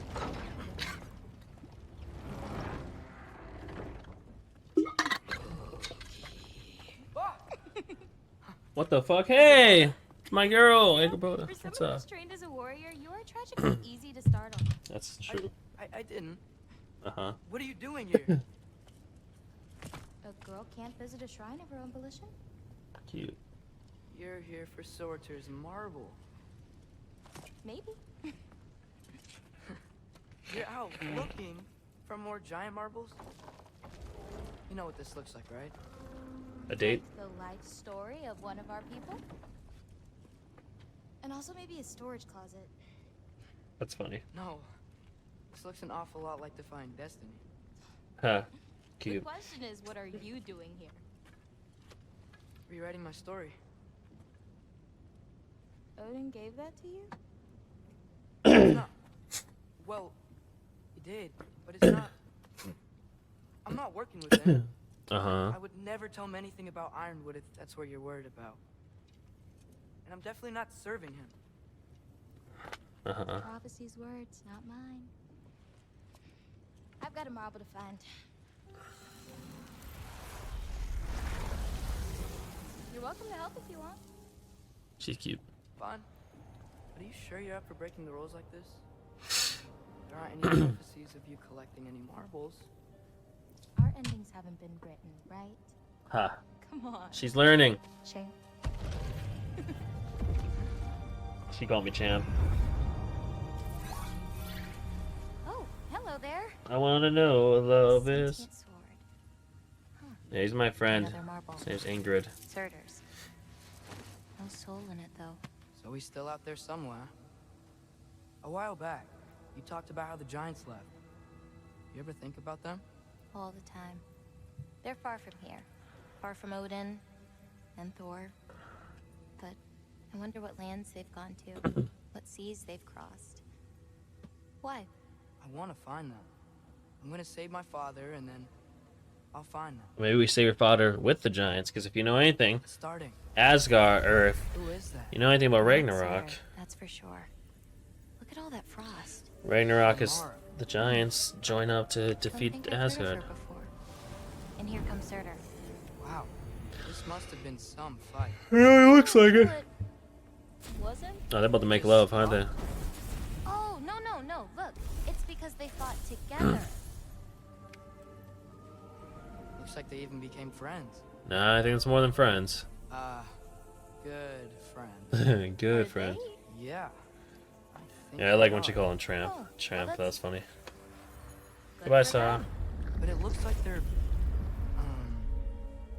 What the fuck? Hey! It's my girl, Agabota. For What's someone up? who's trained as a warrior, you are tragically easy to startle. That's true. I didn't. Uh-huh. What are you doing here? A girl can't visit a shrine of her own volition? Cute. You're here for Sorter's marble. Maybe. You're out looking for more giant marbles? You know what this looks like, right? A date? The life story of one of our people. And also maybe a storage closet. That's funny. No. This looks an awful lot like Defying Destiny. Huh. The Cute. question is, what are you doing here? Rewriting my story. Odin gave that to you? It's not. Well, he did, but it's not. I'm not working with him. Uh-huh. I would never tell him anything about Ironwood if that's what you're worried about. And I'm definitely not serving him. Uh-huh. Prophecy's words, not mine. I've got a marble to find. You're welcome to help if you want. She's cute. Fine. But are you sure you're up for breaking the rules like this? There aren't any prophecies of you collecting any marbles. Our endings haven't been written, right? Ha. Come on. She's learning. Shame. She called me champ. Oh, hello there. I want to know what love is. Sentient sword. Huh. Yeah, he's my friend. Another marble. His name's Ingrid. Surters. No soul in it, though. So he's still out there somewhere. A while back, you talked about how the giants left. You ever think about them? All the time. They're far from here. Far from Odin and Thor. But I wonder what lands they've gone to. What seas they've crossed. Why? I want to find them. I'm gonna save my father, and then I'll find them. Maybe we save your father with the giants, because if you know anything, Starting. Asgard, or if Who is that? you know anything about It's Ragnarok, here, that's for sure. Look at all that frost. Ragnarok is Tomorrow. the giants join up to Don't defeat think I've heard of Asgard. her before. And here comes Surtur. Wow. This must have been some fight. Yeah, it looks like it. But wasn't? Oh, they're about to make love, aren't they? Oh, no. Look, it's because they fought together. Looks like they even became friends. Nah, I think it's more than friends. Good friends. Good Are friend. they? Yeah. think Yeah, I like they when she are. called him Tramp. Oh, Tramp, well, that's funny. Good Goodbye, for Sarah. them. But it looks like their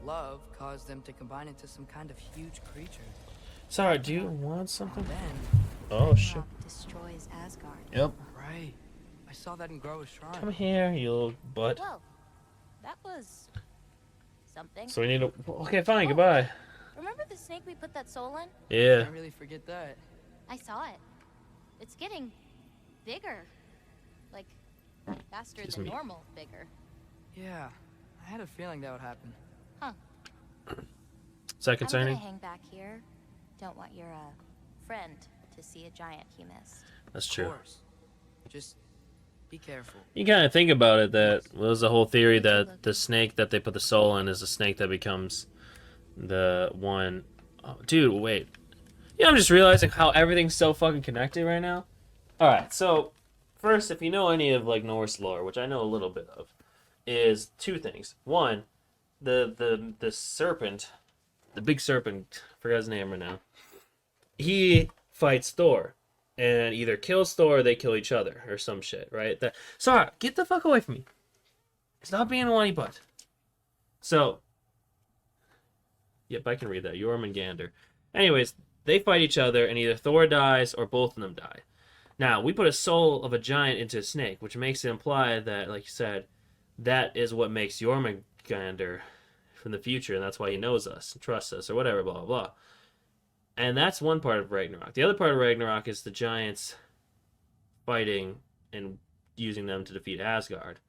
love caused them to combine into some kind of huge creature. Sarah, do you want something? And then, Oh, shit. Ragnarok destroys Asgard. Yep. right, I saw that in Groa's shrine. Come here, you little butt. Whoa, that was something. So we need to... Okay, fine, Oh. goodbye. Remember the snake we put that soul in? Yeah. Can't really forget that. I saw it. It's getting bigger. Like, faster Excuse than me. normal bigger. Yeah, I had a feeling that would happen. Huh. Is that I'm concerning? gonna hang back here. Don't want your, friend to see a giant he missed. That's Of true. course. Just be careful. You kind of think about it that well, there's a whole theory that the snake that they put the soul in is the snake that becomes the one. Oh, dude, wait. Yeah, I'm just realizing how everything's so fucking connected right now. All right, so first, if you know any of like Norse lore, which I know a little bit of, is two things. One, the serpent, the big serpent, I forgot his name right now. He fights Thor. And either kills Thor or they kill each other or some shit, right? Sorry, get the fuck away from me. Stop being a whiny butt. So, yep, I can read that. Jormungandr. Anyways, they fight each other and either Thor dies or both of them die. Now, we put a soul of a giant into a snake, which makes it imply that, like you said, that is what makes Jormungandr from the future, and that's why he knows us and trusts us or whatever, blah, blah, blah. And that's one part of Ragnarok. The other part of Ragnarok is the giants fighting and using them to defeat Asgard.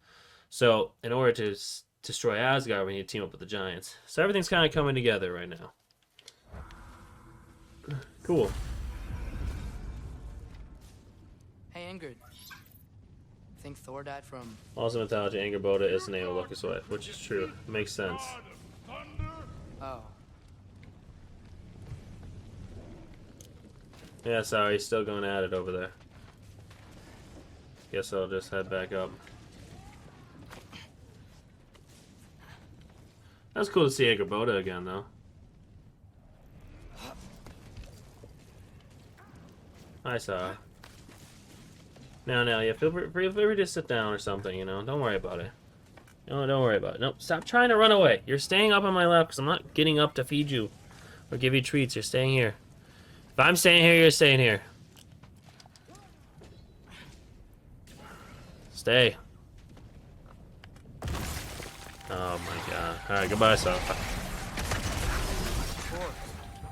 So, in order to destroy Asgard, we need to team up with the giants. So everything's kind of coming together right now. Cool. Hey, Ingrid. Think Thor died from... Also, mythology, Angerboda is the name of Loki's wife, which is true. Makes sense. Oh. Yeah, sorry, he's still going at it over there. Guess I'll just head back up. That's cool to see Angerboda again, though. I saw. Now, yeah, feel free to sit down or something, you know? Don't worry about it. No, don't worry about it. Nope, stop trying to run away. You're staying up on my lap because I'm not getting up to feed you or give you treats. You're staying here. If I'm staying here, you're staying here. Stay. Oh my god. Alright, goodbye, son.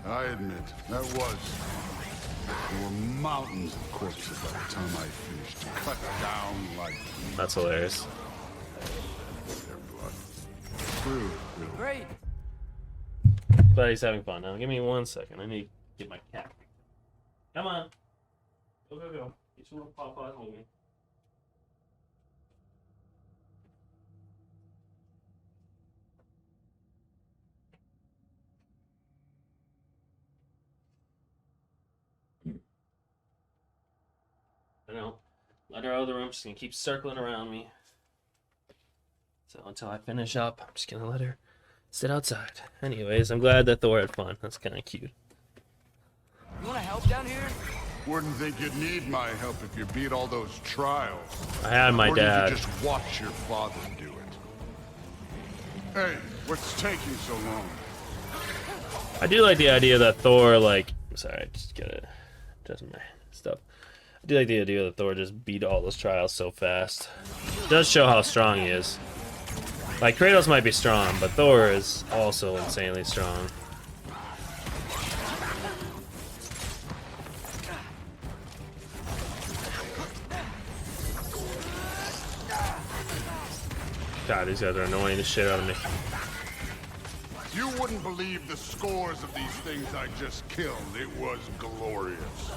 I admit, that was. There were mountains of corpses by the time I finished. Cut down like. That's hilarious. Their blood. True. Great. Glad he's having fun. Now, give me 1 second. I need to get my cat. Come on. Go. Get your little paw hold me. I know. Let her out of the room. She's gonna keep circling around me. So until I finish up, I'm just gonna let her sit outside. Anyways, I'm glad that Thor had fun. That's kind of cute. You want to help down here? Wouldn't think you'd need my help if you beat all those trials. I had my or did dad. you just watch your father do it? Hey, what's taking so long? I do like the idea that Thor, like, sorry, I just gotta adjust my stuff. I do like the idea that Thor just beat all those trials so fast. It does show how strong he is. Like, Kratos might be strong, but Thor is also insanely strong. God, these guys are annoying the shit out of me. You wouldn't believe the scores of these things I just killed. It was glorious.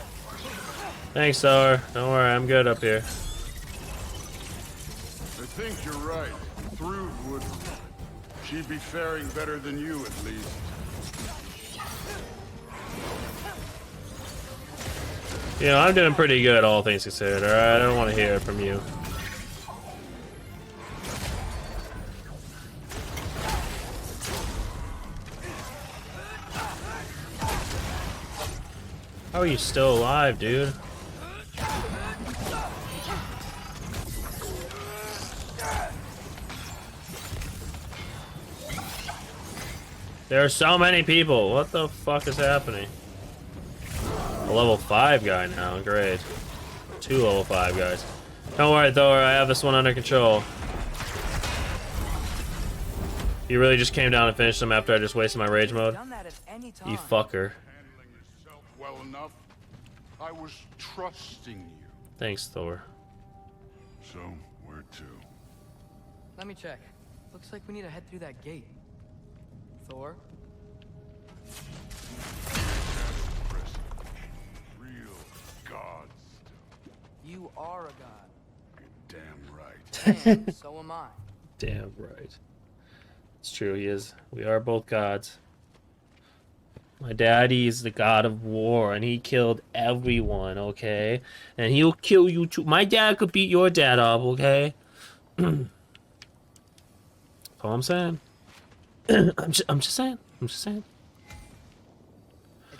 Thanks, Thor. Don't worry, I'm good up here. I think you're right. Thrud would. She'd be faring better than you, at least. You know, I'm doing pretty good, all things considered, alright? I don't want to hear it from you. How are you still alive, dude? There are so many people. What the fuck is happening? A level 5 guy now. Great. 2 level 5 guys. Don't worry, Thor. I have this one under control. You really just came down and finished him after I just wasted my rage mode? You fucker. Handling yourself well enough. I was trusting you. Thanks, Thor. So, where to? Let me check. Looks like we need to head through that gate. Thor? Real god stuff. You are a god. You're damn right. And so am I. Damn right. It's true, he is. We are both gods. My daddy is the god of war, and he killed everyone, okay? And he'll kill you too. My dad could beat your dad up, okay? That's all I'm saying. I'm just saying. It's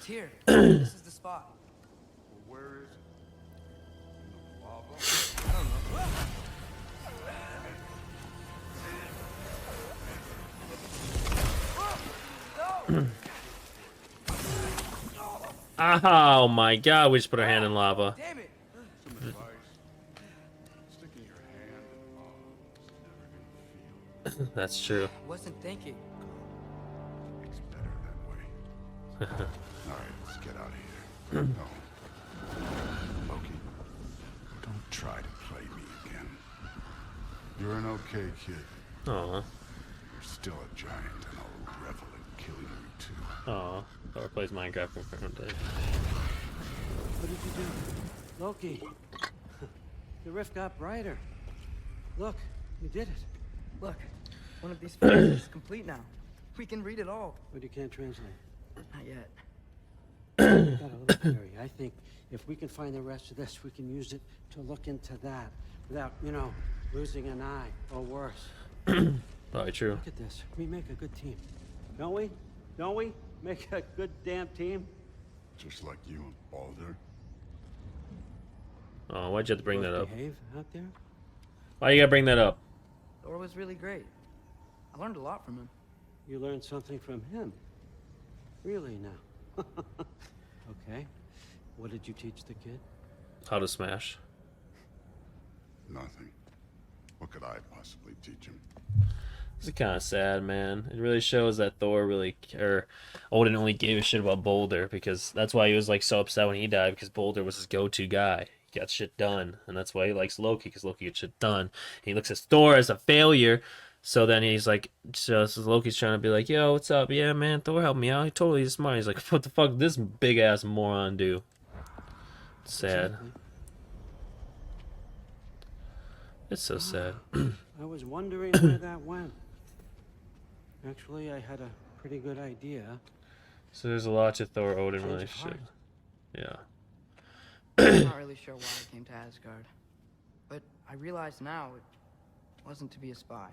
here. This is the spot. Where is it? In the lava? I don't know. Oh my god, we just put our hand in lava. Damn it! Some advice. Sticking your hand in lava is never gonna feel. That's true. Wasn't thinking. It's better that way. Alright, let's get out of here. No. Loki, don't try to play me again. You're an okay kid. Aw. You're still a giant, and I'll revel in killing you too. Aw. Thor plays Minecraft from current day. What did you do? Loki. The rift got brighter. Look, you did it. Look, one of these pages is complete now. We can read it all. But you can't translate. Not yet. Got a little theory. I think if we can find the rest of this, we can use it to look into that without, you know, losing an eye or worse. Probably true. Look at this. We make a good team. Don't we? Don't we? Make a good damn team. Just like you and Baldur. Oh, why'd you have to bring that up? Behave out there? Why you gotta bring that up? Thor was really great. I learned a lot from him. You learned something from him. Really now? Okay. What did you teach the kid? How to smash. Nothing. What could I possibly teach him? It's kind of sad, man. It really shows that Thor really, or Odin only gave a shit about Boulder, because that's why he was like so upset when he died, because Boulder was his go-to guy. He got shit done, and that's why he likes Loki, because Loki gets shit done. And he looks at Thor as a failure, so then he's like, so Loki's trying to be like, yo, what's up? Yeah, man, Thor helped me out. He totally is smart. He's like, what the fuck did this big-ass moron do? Sad. Exactly. It's so sad. I was wondering where that went. Actually, I had a pretty good idea. So there's a lot to Thor-Odin Change of relationship. heart. Yeah. I'm not really sure why I came to Asgard. But I realize now it wasn't to be a spy.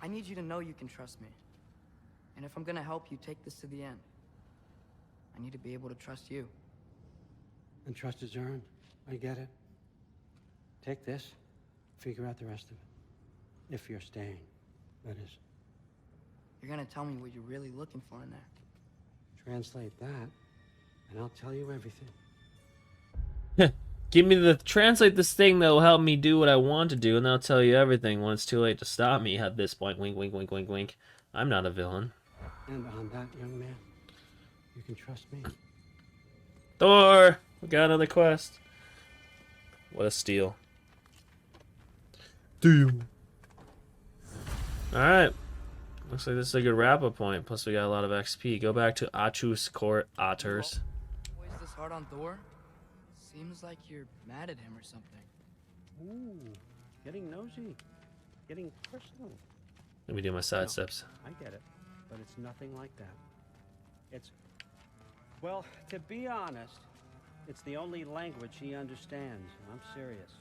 I need you to know you can trust me. And if I'm gonna help you take this to the end, I need to be able to trust you. And trust is earned. I get it. Take this, figure out the rest of it. If you're staying, that is. You're gonna tell me what you're really looking for in there. Translate that, and I'll tell you everything. Give me the translate this thing that will help me do what I want to do, and I'll tell you everything when it's too late to stop me. At this point, wink, wink, wink, wink, wink. I'm not a villain. And on that, young man, you can trust me. Thor, we got another quest. What a steal. Deal. All right. Looks like this is a good wrap-up point. Plus, we got a lot of XP. Go back to Atreus court, Otters. Always this hard on Thor? Seems like you're mad at him or something. Ooh, getting nosy, getting personal. Let me do my side steps. I get it, but it's nothing like that. It's, well, to be honest, it's the only language he understands. I'm serious.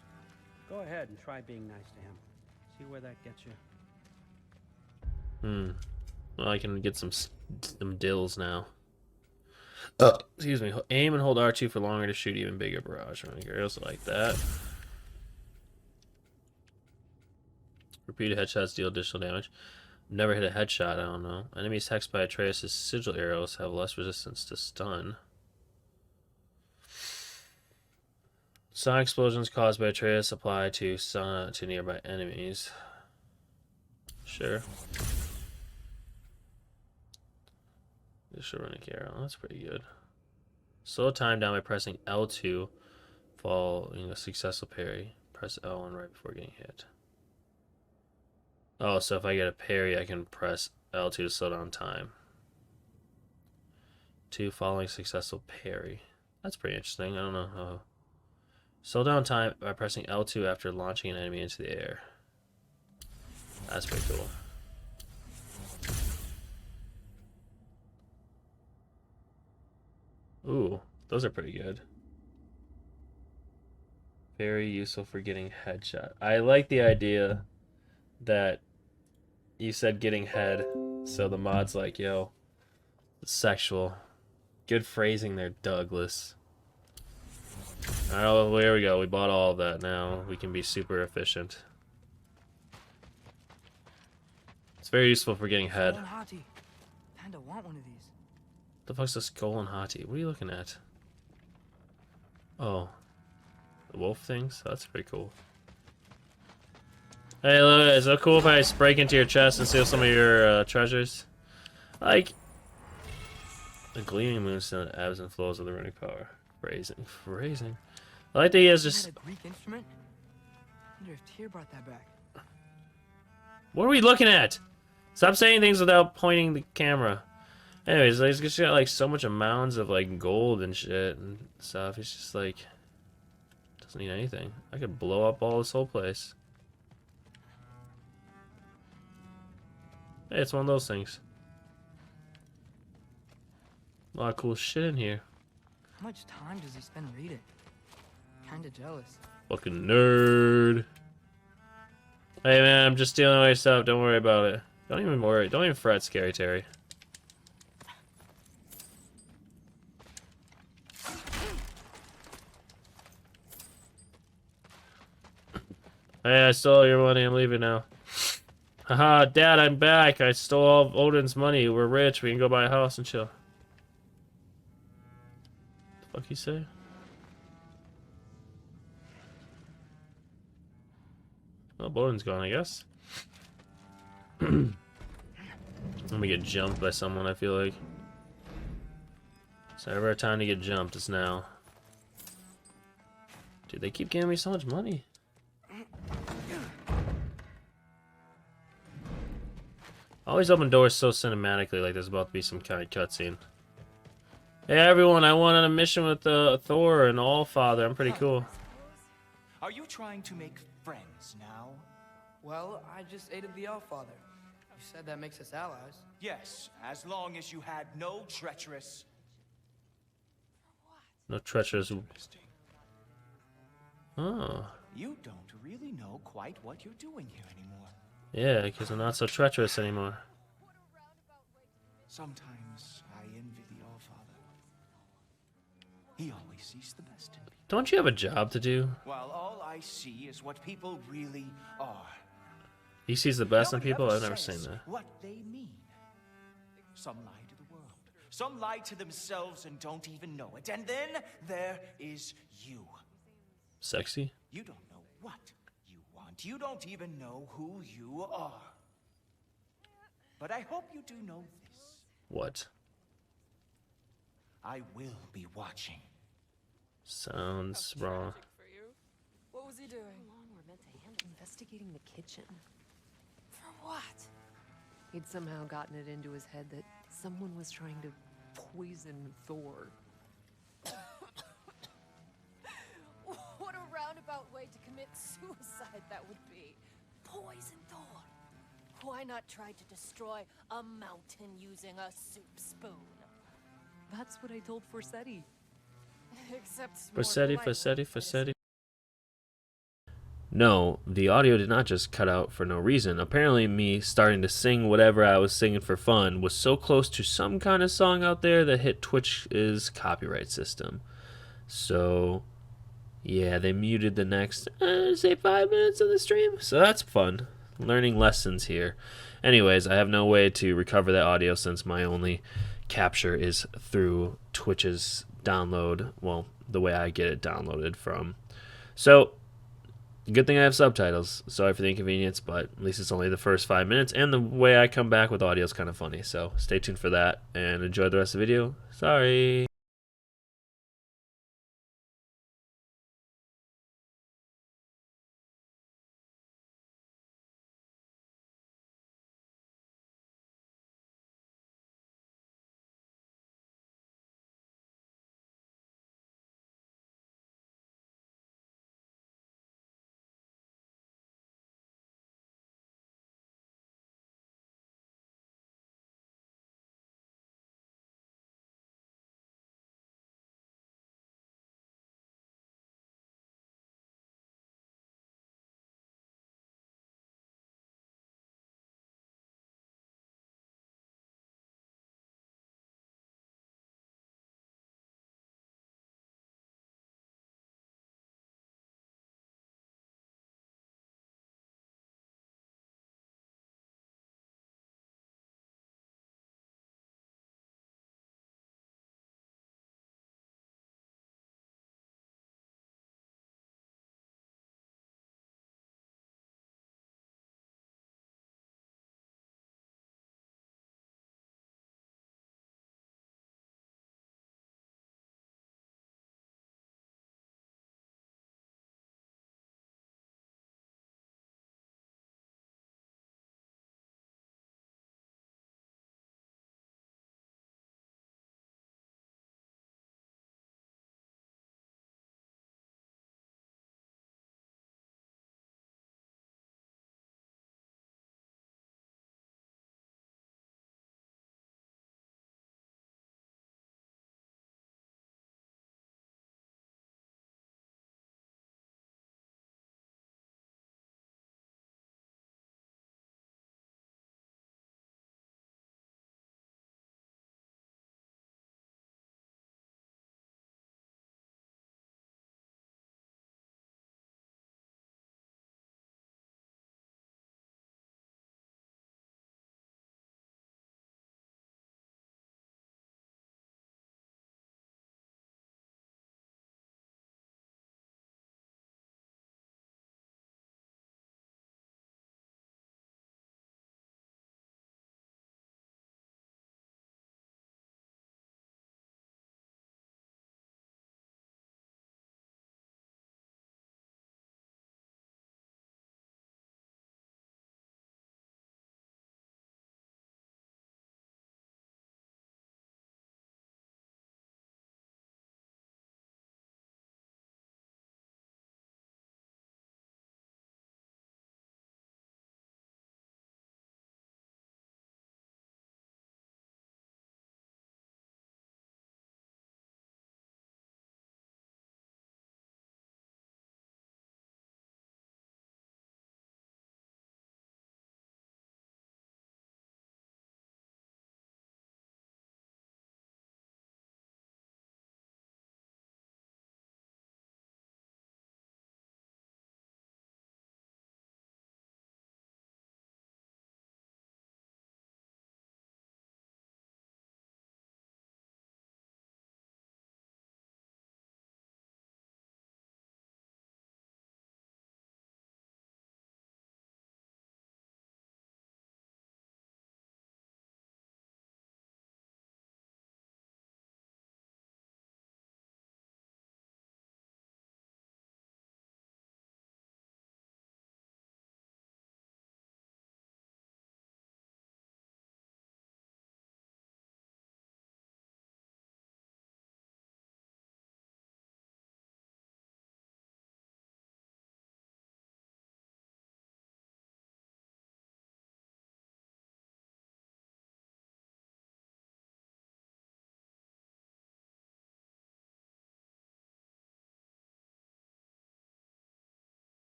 Go ahead and try being nice to him. See where that gets you. Well, I can get some dills now. Excuse me. Aim and hold R2 for longer to shoot even bigger barrage. I also like that. Repeated headshots deal additional damage. Never hit a headshot, I don't know. Enemies hexed by Atreus' sigil arrows have less resistance to stun. Sonic explosions caused by Atreus apply to nearby enemies. Sure. Runic arrow. That's pretty good. Slow time down by pressing L2 following a successful parry. Press L1 right before getting hit. Oh, so if I get a parry, I can press L2 to slow down time. 2 following successful parry. That's pretty interesting. I don't know how. Slow down time by pressing L2 after launching an enemy into the air. That's pretty cool. Ooh, those are pretty good. Very useful for getting headshot. I like the idea that you said getting head, so the mod's like, yo, sexual. Good phrasing there, Douglas. Alright, well, there we go. We bought all of that now. We can be super efficient. It's very useful for getting head. Kinda want one of these. The fuck's a skull and Hati? What are you looking at? Oh. The wolf things? That's pretty cool. Hey, look, is it cool if I break into your chest and steal some of your treasures? Like, the gleaming moonstone ebbs and flows with the runic power. Phrasing. I like that he has just... Is that a Greek instrument? I wonder if Tyr brought that back. What are we looking at? Stop saying things without pointing the camera. Anyways, like, he's just got like so much amounts of like gold and shit and stuff. He's just like doesn't need anything. I could blow up all this whole place. Hey, it's one of those things. A lot of cool shit in here. How much time does he spend reading? Kinda jealous. Fucking nerd. Hey man, I'm just stealing away stuff. Don't worry about it. Don't even worry. Don't even fret, Scary Terry. Hey, I stole your money. I'm leaving now. Haha, Dad, I'm back. I stole all of Odin's money. We're rich. We can go buy a house and chill. The fuck you say? Well, Odin's gone, I guess. I'm gonna get jumped by someone, I feel like. So ever time to get jumped is now. Dude, they keep giving me so much money. Always open doors so cinematically, like there's about to be some kind of cutscene. Hey everyone, I went on a mission with Thor and Allfather. I'm pretty cool. Are you trying to make friends now? Well, I just aided the Allfather. You said that makes us allies. Yes, as long as you had no treacherous... No treacherous. Oh. You don't really know quite what you're doing here anymore. Yeah, because I'm not so treacherous anymore. Sometimes I envy the Allfather. He always sees the best in people. Don't you have a job to do? While all I see is what people really are. He sees the best in Nobody people? ever I've never says seen that. what they mean. Some lie to the world. Some lie to themselves and don't even know it. And then there is you. Sexy? You don't know what you want. You don't even know who you are. But I hope you do know this. What? I will be watching. Sounds wrong. What was he doing? How long we're meant to handle investigating the kitchen? For what? He'd somehow gotten it into his head that someone was trying to poison Thor. What a roundabout way to commit suicide that would be. Poison Thor. Why not try to destroy a mountain using a soup spoon? That's what I told Forsetti. Except Forsetti. No, the audio did not just cut out for no reason. Apparently me starting to sing whatever I was singing for fun was so close to some kind of song out there that hit Twitch's copyright system. So, yeah, they muted the next, say 5 minutes of the stream. So that's fun. Learning lessons here. Anyways, I have no way to recover that audio since my only capture is through Twitch's download. Well, the way I get it downloaded from. So, good thing I have subtitles. Sorry for the inconvenience, but at least it's only the first 5 minutes. And the way I come back with audio is kind of funny. So stay tuned for that and enjoy the rest of the video. Sorry.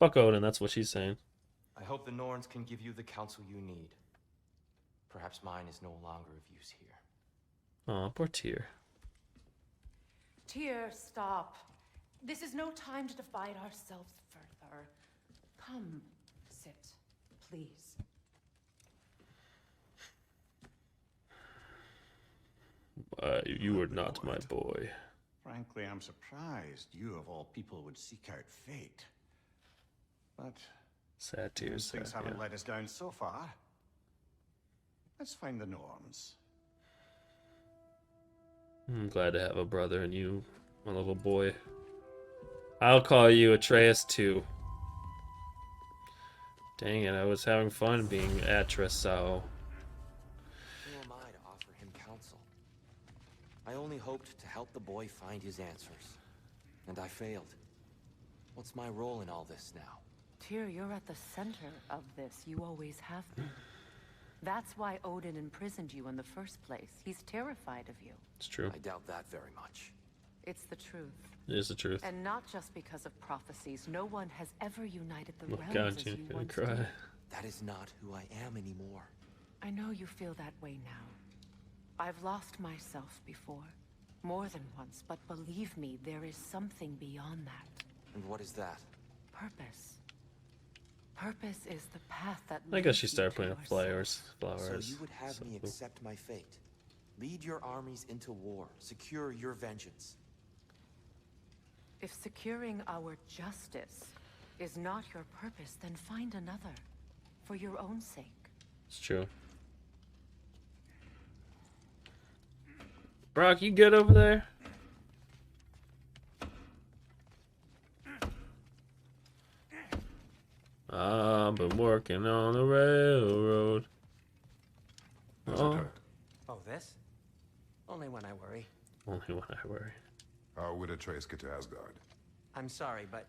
Fuck Odin, that's what she's saying. I hope the Norns can give you the counsel you need. Perhaps mine is no longer of use here. Oh, poor Tyr. Tyr, stop. This is no time to divide ourselves further. Come, sit, please. You are not my boy. Frankly, I'm surprised you of all people would seek out fate. But Sad tears. things sad, haven't yeah. let us down so far. Let's find the Norns. I'm glad to have a brother in you, my little boy. I'll call you Atreus too. Dang it, I was having fun being Atreus, so... Who am I to offer him counsel? I only hoped to help the boy find his answers. And I failed. What's my role in all this now? Tyr, you're at the center of this. You always have been. That's why Odin imprisoned you in the first place. He's terrified of you. It's true. I doubt that very much. It's the truth. It is the truth. And not just because of prophecies. No one has ever united the Look realms out, as you're you gonna once cry. did. That is not who I am anymore. I know you feel that way now. I've lost myself before. More than once, but believe me, there is something beyond that. And what is that? Purpose. Purpose is the path that I guess leads she you started to playing yourself. flowers. So you would have me accept my fate. Lead your armies into war. Secure your vengeance. If securing our justice is not your purpose, then find another. For your own sake. It's true. Brock, you good over there? I've been working on the railroad. Oh, Oh, this? Only when I worry. only when I worry. How would Atreus get to Asgard? I'm sorry, but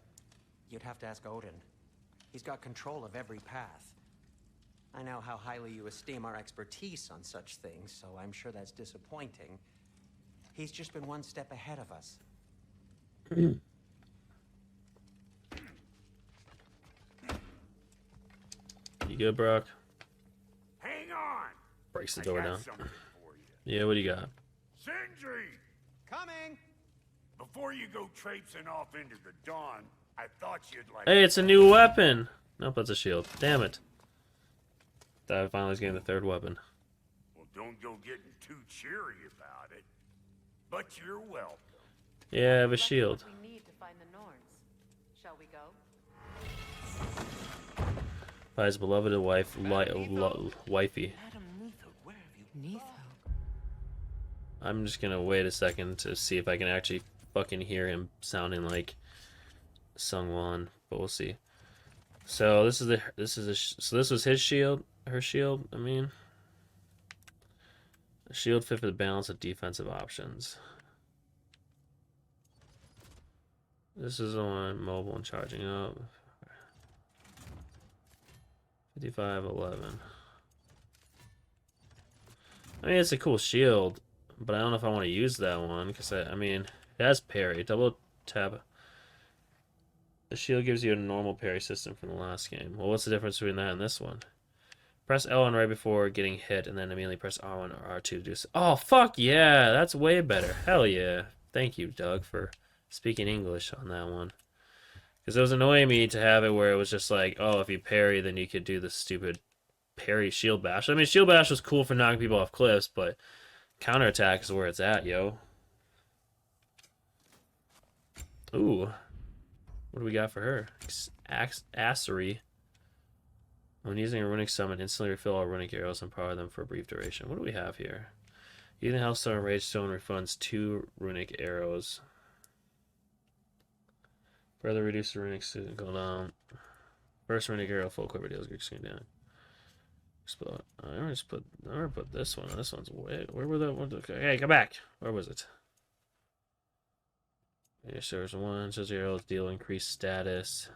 you'd have to ask Odin. He's got control of every path. I know how highly you esteem our expertise on such things, so I'm sure that's disappointing. He's just been one step ahead of us. You good, Brock? Hang on. Breaks the I door got down. something for you. Yeah, what do you got? Sindri, Coming! before you go traipsing off into the dawn, I thought you'd like. Hey, it's a new weapon! Nope, that's a shield. Damn it. Thought I finally was getting the third weapon. Well, don't go getting too cheery about it. But you're welcome. Yeah, I have a That's shield. what we need to find the Norns. Shall we go? By his beloved wife, wifey. Madam Neitho, where have you Neitho. I'm just gonna wait a second to see if I can actually fucking hear him sounding like Sungwon, but we'll see. So this was his shield, her shield. I mean, a shield fit for the balance of defensive options. This is the one mobile and charging up. 5511. I mean, it's a cool shield, but I don't know if I want to use that one because I mean, it has parry. Double tap. The shield gives you a normal parry system from the last game. Well, what's the difference between that and this one? Press L1 right before getting hit, and then immediately press R1 or R2 to do so. Oh, fuck yeah! That's way better. Hell yeah. Thank you, Doug, for speaking English on that one. Because it was annoying me to have it where it was just like, oh, if you parry, then you could do the stupid parry shield bash. I mean, shield bash was cool for knocking people off cliffs, but counterattack is where it's at, yo. Ooh. What do we got for her? Assery. When using a runic summon, instantly refill all runic arrows and power them for a brief duration. What do we have here? Using Hellstone and Rage Stone refunds 2 runic arrows. Further reduce the runic suit go down. First runic arrow full quiver deals Greek screen down. I never put this one. This one's way. Where were the? Hey, come back. Where was it? Yeah, serves 1. Says arrows deal increased status.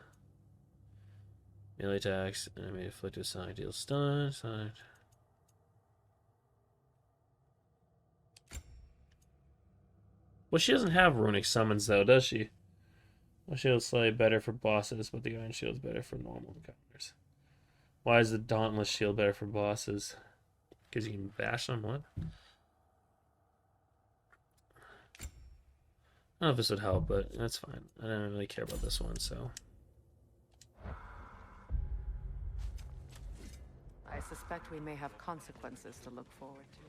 Melee attacks. Enemy afflicted side deals stun. Side. Well, she doesn't have runic summons though, does she? The shield slightly better for bosses, but the iron shield's better for normal encounters. Why is the dauntless shield better for bosses? Because you can bash them. What? I don't know if this would help, but that's fine. I don't really care about this one, so. I suspect we may have consequences to look forward to.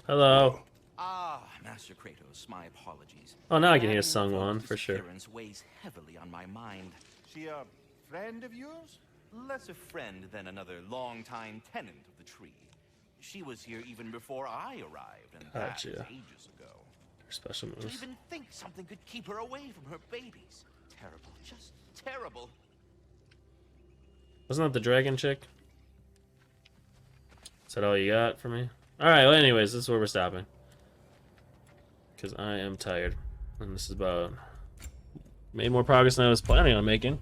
Hello. Ah, Master Kratos, my apologies. Oh, now I can hear That Sung Won, Thor's for sure. disappearance weighs heavily on my mind. She a friend of yours? Less a friend than another longtime tenant of the tree. She was here even before I arrived, and that Gotcha. was ages ago. Her special To moves. even think something could keep her away from her babies. Terrible, just terrible. Wasn't that the dragon chick? Is that all you got for me? Alright, well anyways, this is where we're stopping. Because I am tired. And this is about... Made more progress than I was planning on making.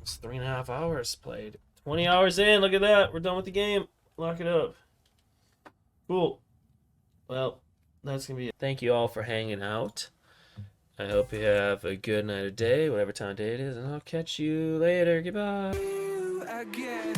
It's 3.5 hours played. 20 hours in, look at that. We're done with the game. Lock it up. Cool. Well, that's going to be it. Thank you all for hanging out. I hope you have a good night or day, whatever time of day it is. And I'll catch you later. Goodbye. Again.